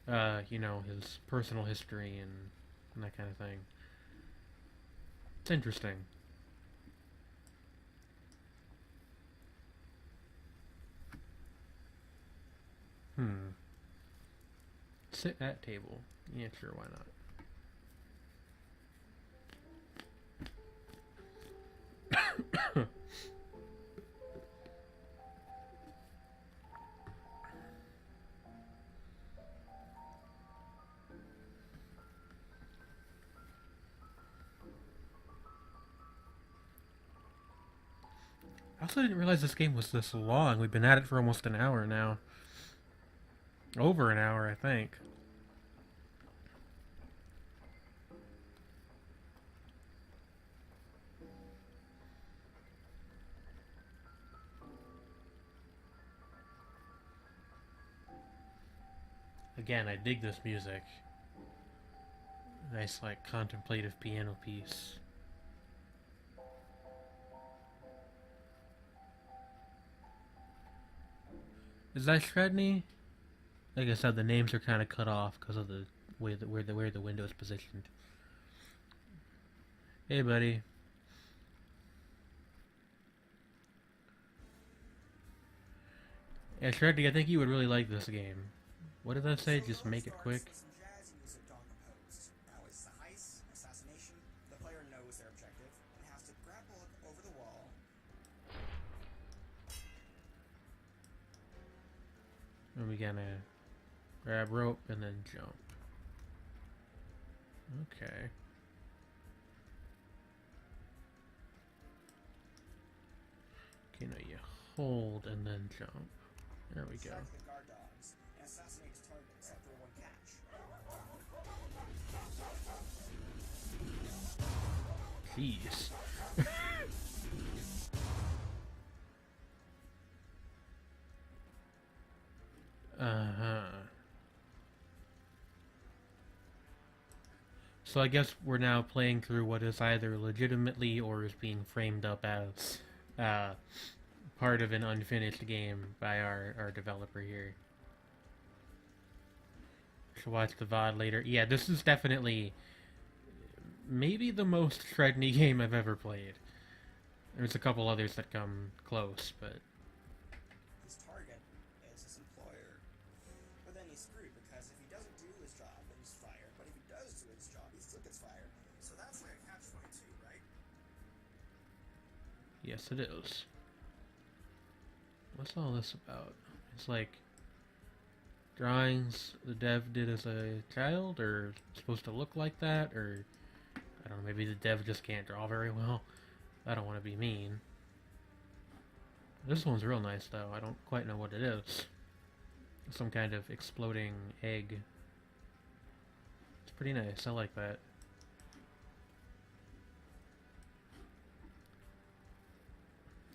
His personal history and that kind of thing. It's interesting. Sit at table. Yeah, sure, why not? I also didn't realize this game was this long. We've been at it for almost an hour now. Over an hour, I think. Again, I dig this music. Nice, like, contemplative piano piece. Is that Shredney? Like I said, the names are kind of cut off because of the way where the window is positioned. Hey, buddy. Yeah, Shredney, I think you would really like this game. What did that say? Just make it quick. Some jazzy music Dawn composed. Now it's a heist, assassination. The player knows their objective and has to grapple over the wall. And we gotta grab rope and then jump. Okay. Okay, now you hold and then jump. There we go. Strike the guard dogs and assassinate his target except for one catch. Jeez. So I guess we're now playing through what is either legitimately or is being framed up as part of an unfinished game by our developer here. Should watch the VOD later. Yeah, this is definitely maybe the most Shredney game I've ever played. There's a couple others that come close, but His target is his employer. But then he's screwed because if he doesn't do his job, then he's fired. But if he does do his job, he still gets fired. So that's like a catch-22, right? yes, it is. What's all this about? It's like drawings the dev did as a child, or supposed to look like that, or I don't know, maybe the dev just can't draw very well. I don't want to be mean. This one's real nice, though. I don't quite know what it is. Some kind of exploding egg. It's pretty nice. I like that.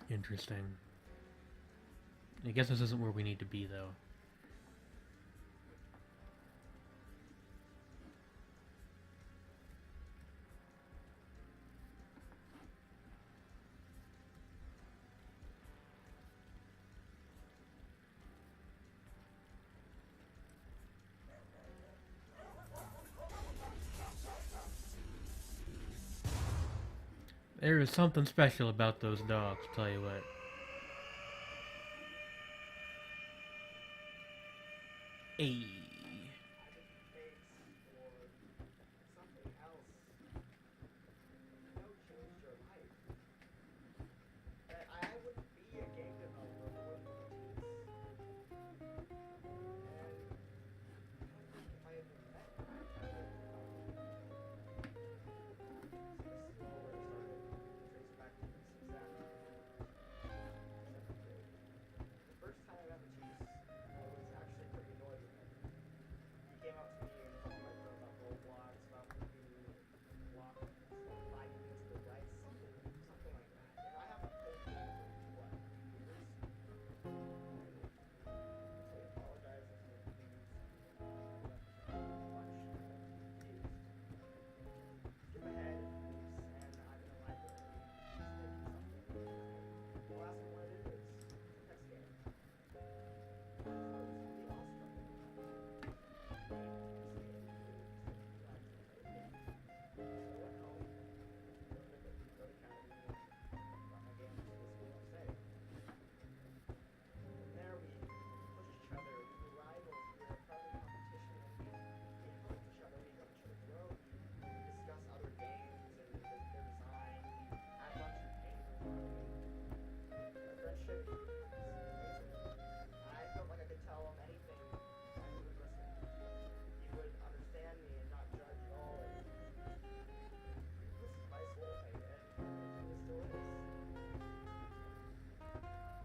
Interesting. I guess this isn't where we need to be, though. There is something special about those dogs, tell you what. Ayy. Something else. No, changed your life. That I wouldn't be a game developer if it wasn't for the teams. And I don't think if I had met you, I would have. So this is all where it started. Trace back to this exact seventh grade. The first time I met Matisse, I was actually pretty annoyed with him. He came up to me and told my friend about Roblox, about moving block 5 units to the right, something like that. And I haven't played games in what, years? And so he apologized and some things much confused. Skip ahead a few weeks and I'm in the library just making something. I'll ask him what it is. It's a text game. I was really awestruck at the time. But this game really just like to play the game. So I went home, opened up the Code Academy, and brought my game to the school upstate. From there we pushed each other, we were rivals, we were in friendly competition, and we helped each other, we helped each other grow, we discussed other games and their design, we had lunch and painted the room. Our friendship was amazing. I felt like I could tell him anything and he would listen. He would understand me and not judge at all. And this is my soulmate, and he still is.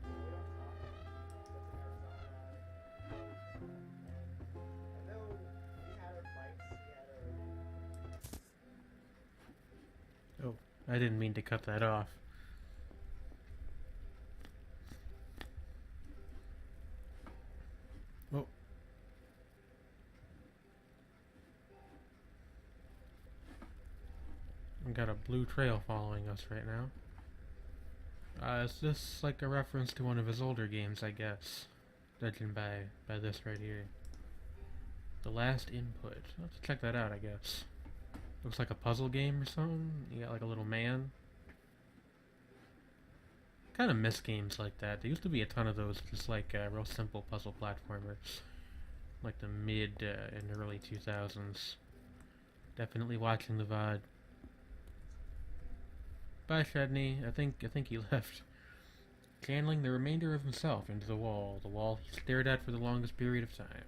We don't talk. He lives in Arizona. And though we had our fights, we had our... Oh, I didn't mean to cut that off. Oh. We got a blue trail following us right now. Is this like a reference to one of his older games, I guess? Judging by this right here. The Last Input. I'll have to check that out, I guess. Looks like a puzzle game or something. You got like a little man. Kind of miss games like that. There used to be a ton of those, just like real simple puzzle platformers. Like the mid and early 2000s. Definitely watching the VOD. Bye, Shredney. I think he left. Channeling the remainder of himself into the wall he stared at for the longest period of time.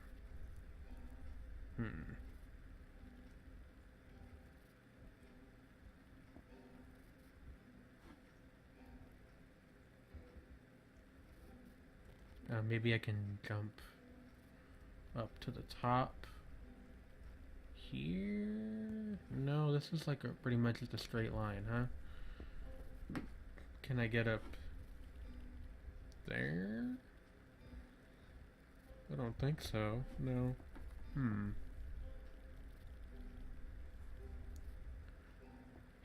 Maybe I can jump up to the top here? No, this is like pretty much just a straight line, huh? Can I get up there? I don't think so. No.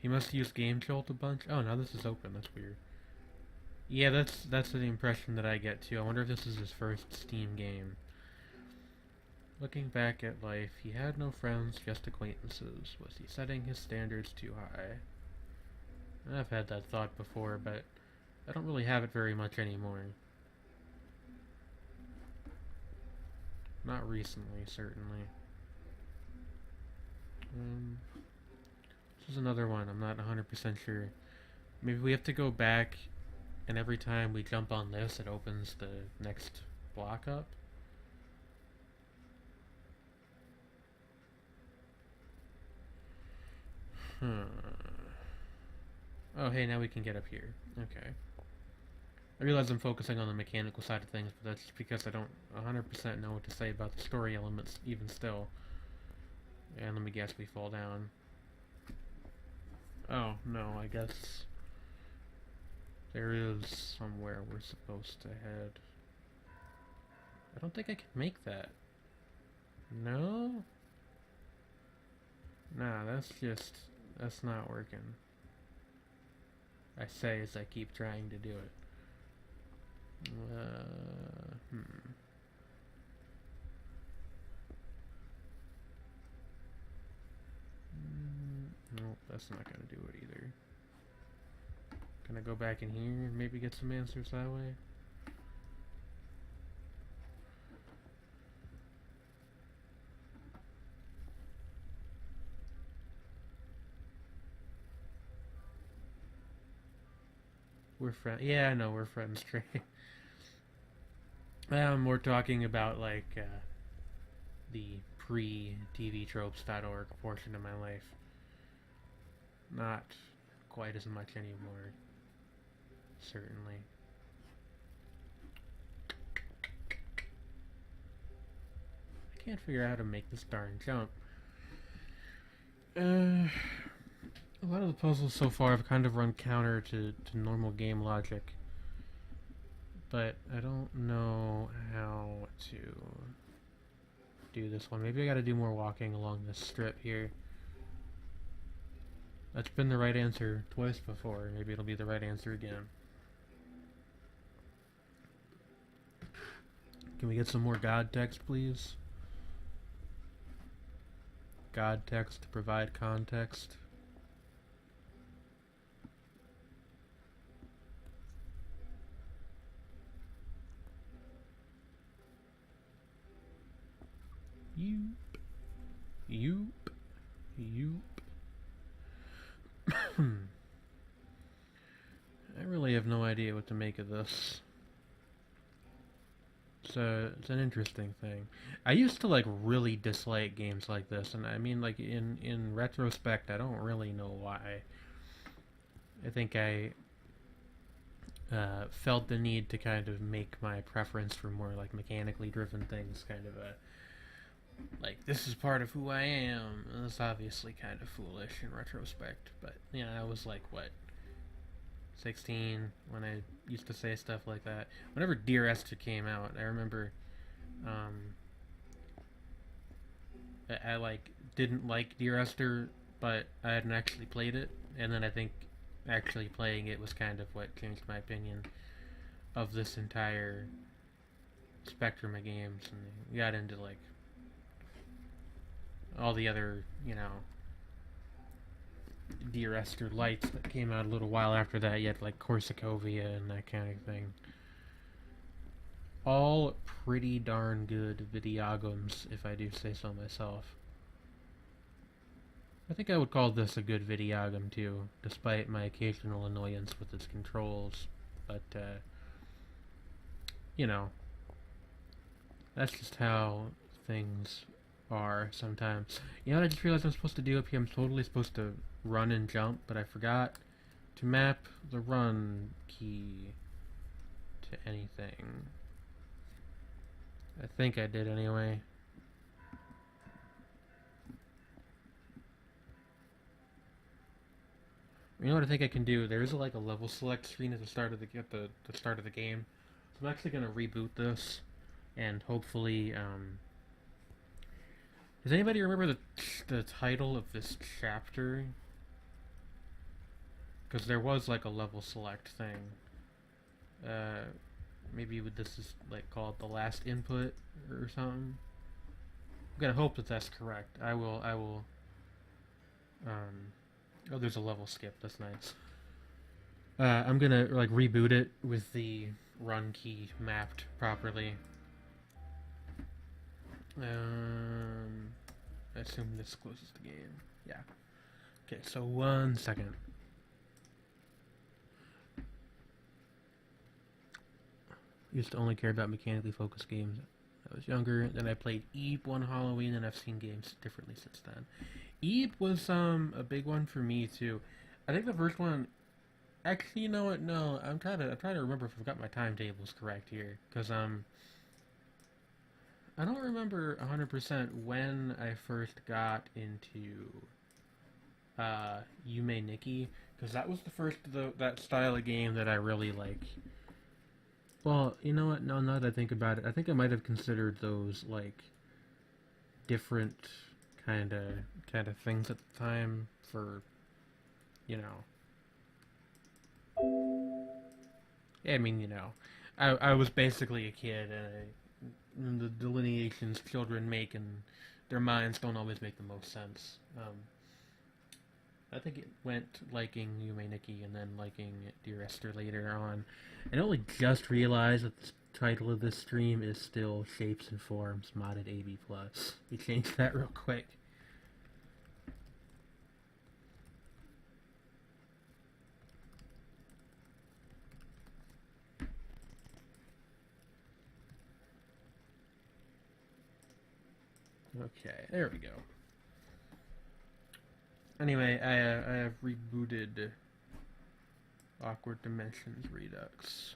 He must use Game Jolt a bunch. Oh, now this is open. That's weird. Yeah, that's the impression that I get too. I wonder if this is his first Steam game. Looking back at life, he had no friends, just acquaintances. Was he setting his standards too high? I've had that thought before, but I don't really have it very much anymore. Not recently, certainly. This is another one. I'm not 100% sure. Maybe we have to go back, and every time we jump on this, it opens the next block up. Oh, hey, now we can get up here. Okay. I realize I'm focusing on the mechanical side of things, but that's just because I don't 100% know what to say about the story elements, even still. And let me guess, we fall down. Oh, no, I guess there is somewhere we're supposed to head. I don't think I can make that. No? Nah, that's not working. I say as I keep trying to do it. Nope, that's not gonna do it either. Can I go back in here and maybe get some answers that way? We're friends. Yeah, I know we're friends, Trey. We're talking about like the pre-tvtropes.org portion of my life. Not quite as much anymore. Certainly. I can't figure out how to make this darn jump. A lot of the puzzles so far have kind of run counter to normal game logic. But I don't know how to do this one. Maybe I gotta do more walking along this strip here. That's been the right answer twice before. Maybe it'll be the right answer again. Can we get some more God text, please? God text to provide context. Yoop. I really have no idea what to make of this. It's an interesting thing. I used to like really dislike games like this, and I mean like in retrospect, I don't really know why. I think I felt the need to kind of make my preference for more like mechanically driven things kind of a like, this is part of who I am. And it's obviously kind of foolish in retrospect, but yeah, I was like, what, 16 when I used to say stuff like that. Whenever Dear Esther came out, I remember I like didn't like Dear Esther, but I hadn't actually played it, and then I think actually playing it was kind of what changed my opinion of this entire spectrum of games, and got into like all the other, you know, Dear Esther lights that came out a little while after that. You had like Corsikovia and that kind of thing. All pretty darn good videogams, if I do say so myself. I think I would call this a good videogame too, despite my occasional annoyance with its controls. But, you know, that's just how things are sometimes. You know what I just realized I'm supposed to do up here? I'm totally supposed to run and jump, but I forgot to map the run key to anything. I think I did anyway. You know what I think I can do? There is like a level select screen at the start of the start of the game. So I'm actually gonna reboot this, and hopefully, does anybody remember the title of this chapter? Because there was like a level select thing. Uh, maybe this is like called the last input or something. I'm gonna hope that that's correct. I will. Oh, there's a level skip. That's nice. I'm gonna like reboot it with the run key mapped properly. I assume this closes the game. Yeah. Okay, so 1 second. Used to only care about mechanically focused games. I was younger. Then I played Eep one Halloween, and I've seen games differently since then. Eep was a big one for me too. I think the first one. Actually, you know what? No, I'm trying to remember if I've got my timetables correct here, because I don't remember 100% when I first got into Yume Nikki, because that was the first that style of game that I really like. Well, you know what? No, now that I think about it, I think I might have considered those like different kind of things at the time for, you know. I mean, you know, I was basically a kid, and the delineations children make in their minds don't always make the most sense. I think it went liking Yume Nikki and then liking Dear Esther later on. And I only just realized that the title of this stream is still Shapes and Forms modded AB+. We changed that real quick. Okay, there we go. Anyway, I have rebooted Awkward Dimensions Redux.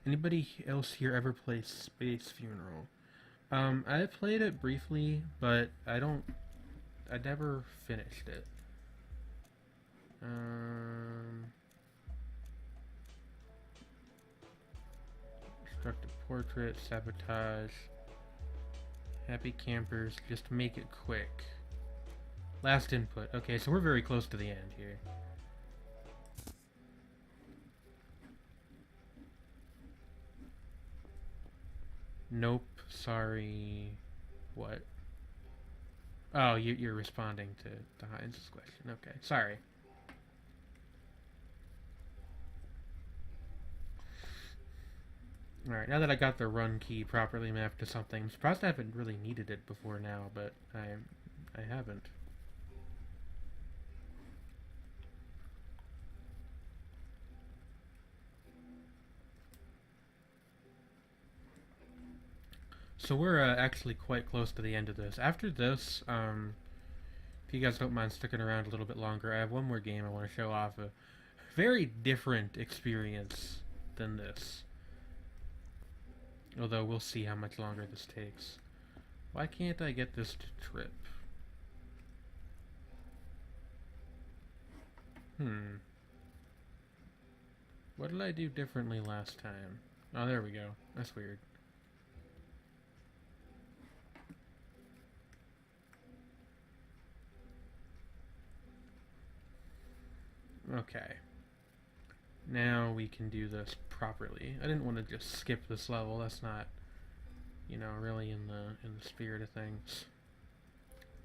Anybody else here ever play Space Funeral? I played it briefly, but I never finished it. Destructive Portrait, Sabotage, Happy Campers, just make it quick. Last input. Okay, so we're very close to the end here. Nope, sorry. What? Oh, you're responding to Heinz's question. Okay, sorry. Alright, now that I got the run key properly mapped to something, I'm surprised I haven't really needed it before now, but I haven't. So we're actually quite close to the end of this. After this, if you guys don't mind sticking around a little bit longer, I have one more game I want to show off. A very different experience than this. Although we'll see how much longer this takes. Why can't I get this to trip? What did I do differently last time? Oh, there we go. That's weird. Okay. Now we can do this properly. I didn't want to just skip this level. That's not, you know, really in the spirit of things.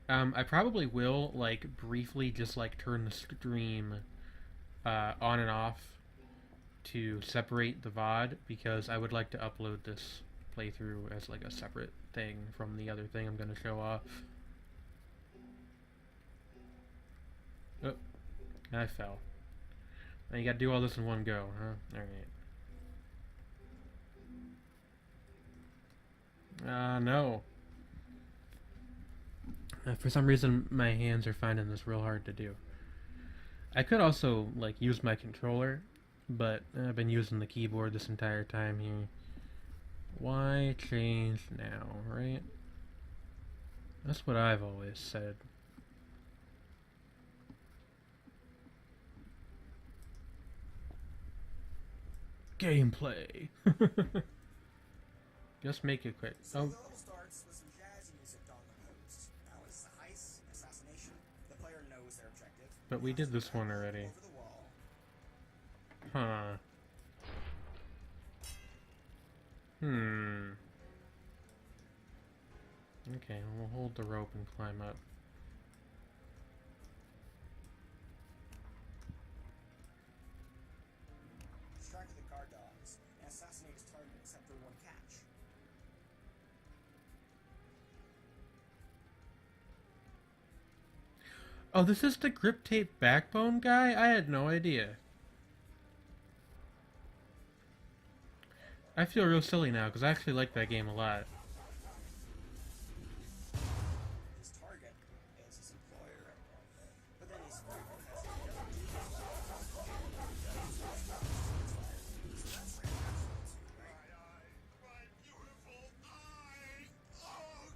I probably will like briefly just like turn the stream on and off to separate the VOD, because I would like to upload this playthrough as like a separate thing from the other thing I'm going to show off. Oh, I fell. Now you gotta do all this in one go, huh? Alright. No. For some reason, my hands are finding this real hard to do. I could also, like, use my controller, but I've been using the keyboard this entire time here. Why change now, right? That's what I've always said. Gameplay. Just make it quick. So the level starts with some jazzy music on the post. Now it's a heist, assassination. The player knows their objective. But we did this one already. Over the Huh. Hmm. Okay, we'll hold the rope and climb up. Strike the guard dogs and assassinate his target except for one catch. Oh, this is the grip tape backbone guy? I had no idea. I feel real silly now because I actually like that game a lot. His target is his employer, but then he's free because he doesn't do his job. So that's fantastic too, right? My beautiful eye! Oh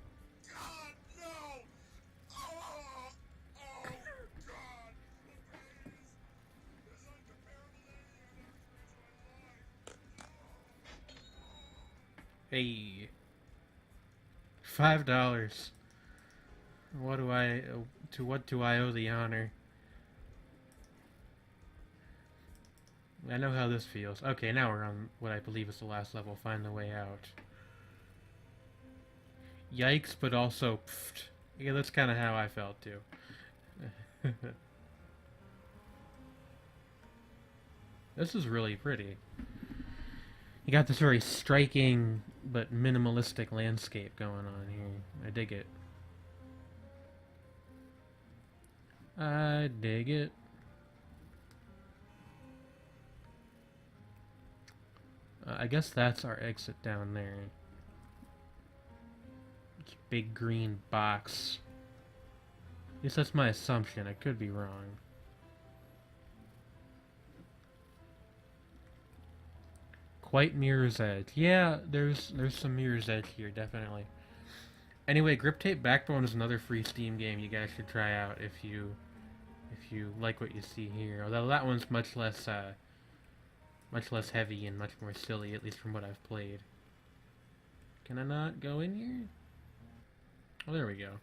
God, no! Oh, oh God! The pain is uncomparable to anything I've ever experienced in my life. Hey. $5. What do I... to what do I owe the honor? I know how this feels. Okay, now we're on what I believe is the last level. Find the way out. Yikes, but also... Pfft. Yeah, that's kind of how I felt, too. This is really pretty. You got this very striking but minimalistic landscape going on here. I dig it. I dig it. I guess that's our exit down there. It's a big green box. At least that's my assumption. I could be wrong. Quite Mirror's Edge. Yeah, there's some Mirror's Edge here, definitely. Anyway, Grip Tape Backbone is another free Steam game you guys should try out if you like what you see here. Although that one's much less heavy and much more silly, at least from what I've played. Can I not go in here? Oh, there we go.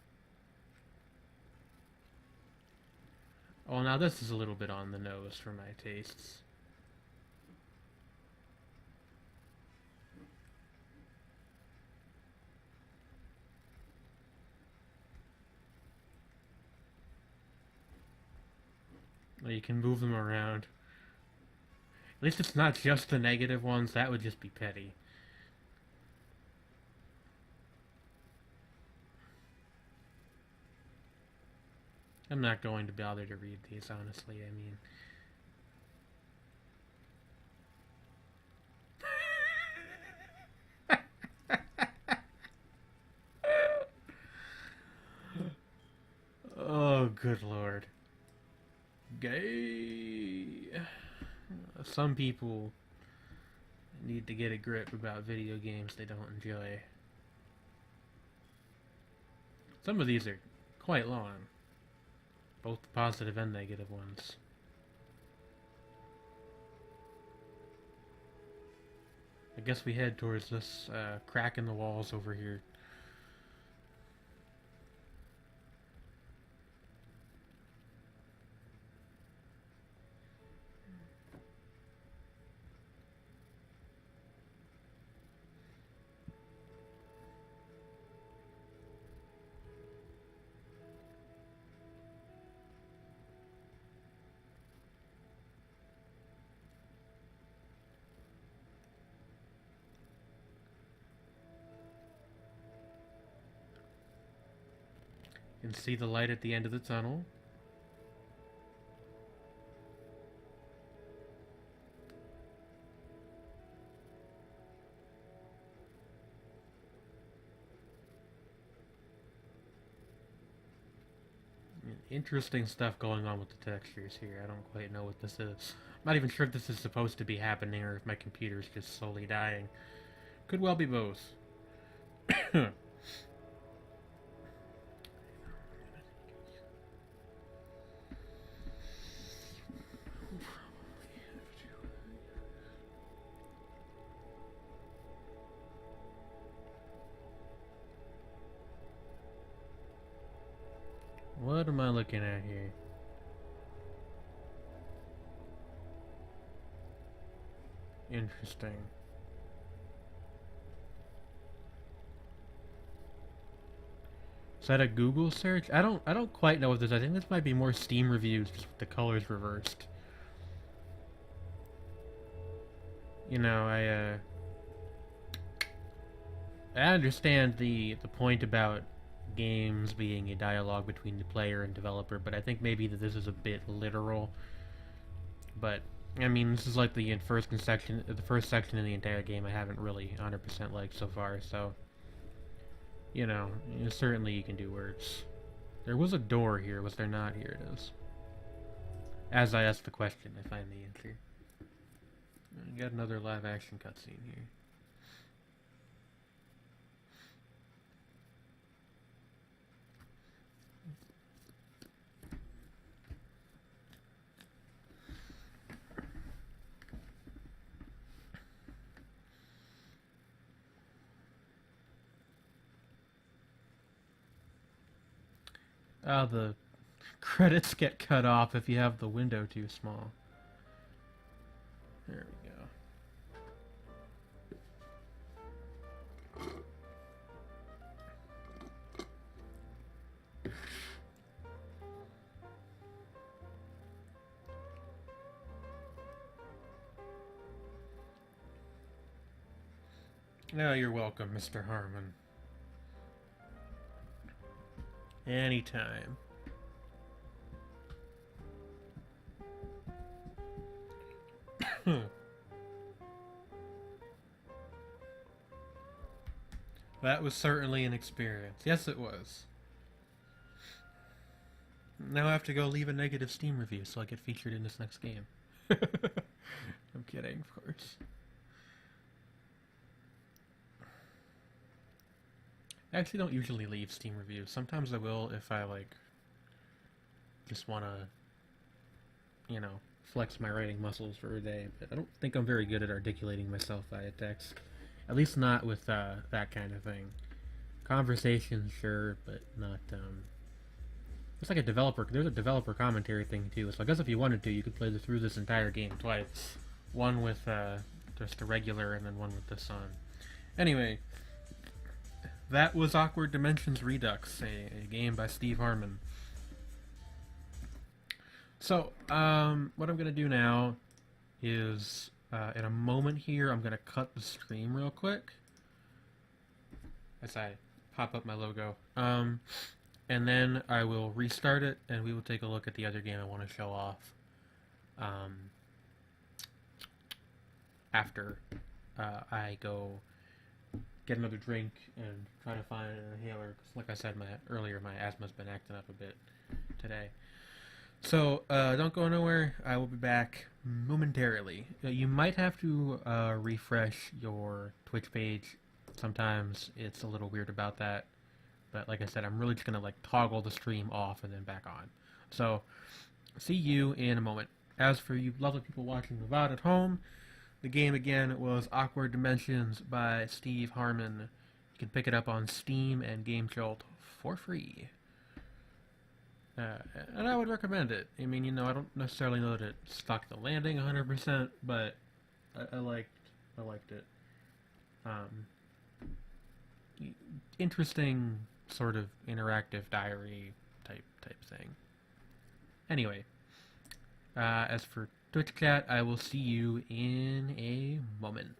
Oh, now this is a little bit on the nose for my tastes. Well, you can move them around. At least it's not just the negative ones. That would just be petty. I'm not going to bother to read these, honestly. I mean... Oh, good lord. Gay. Some people need to get a grip about video games they don't enjoy. Some of these are quite long. Both the positive and negative ones. I guess we head towards this crack in the walls over here. You can see the light at the end of the tunnel. Interesting stuff going on with the textures here. I don't quite know what this is. I'm not even sure if this is supposed to be happening or if my computer's just slowly dying. Could well be both. What am I looking at here? Interesting. Is that a Google search? I don't quite know what this is. I think this might be more Steam reviews, just with the colors reversed. You know, I understand the point about games being a dialogue between the player and developer, but I think maybe that this is a bit literal. But I mean, this is like the first section in the entire game I haven't really 100% liked so far. So, certainly you can do worse. There was a door here, was there not? Here it is. As I ask the question, I find the answer. I got another live action cutscene here. The credits get cut off if you have the window too small. There we go. No, you're welcome, Mr. Harmon. Anytime. That was certainly an experience. Yes, it was. Now I have to go leave a negative Steam review so I get featured in this next game. I'm kidding, of course. I actually don't usually leave Steam reviews. Sometimes I will if I, just want to, flex my writing muscles for a day. But I don't think I'm very good at articulating myself via text. At least not with that kind of thing. Conversations, sure, but not, it's like there's a developer commentary thing, too. So I guess if you wanted to, you could play through this entire game twice. One with, just a regular, and then one with this on. Anyway, that was Awkward Dimensions Redux, a game by Steve Harmon. So, what I'm going to do now is, in a moment here, I'm going to cut the stream real quick. As I pop up my logo. And then I will restart it, and we will take a look at the other game I want to show off. After I go get another drink and try to find an inhaler, because like I said earlier, my asthma's been acting up a bit today. So, don't go nowhere. I will be back momentarily. You might have to refresh your Twitch page. Sometimes it's a little weird about that. But like I said, I'm really just going to toggle the stream off and then back on. So, see you in a moment. As for you lovely people watchingAvad at home, the game again was Awkward Dimensions by Steve Harmon. You can pick it up on Steam and Game Jolt for free. And I would recommend it. I mean, I don't necessarily know that it stuck the landing 100%, but I liked it. Interesting sort of interactive diary type thing. Anyway, as for Twitch chat, I will see you in a moment.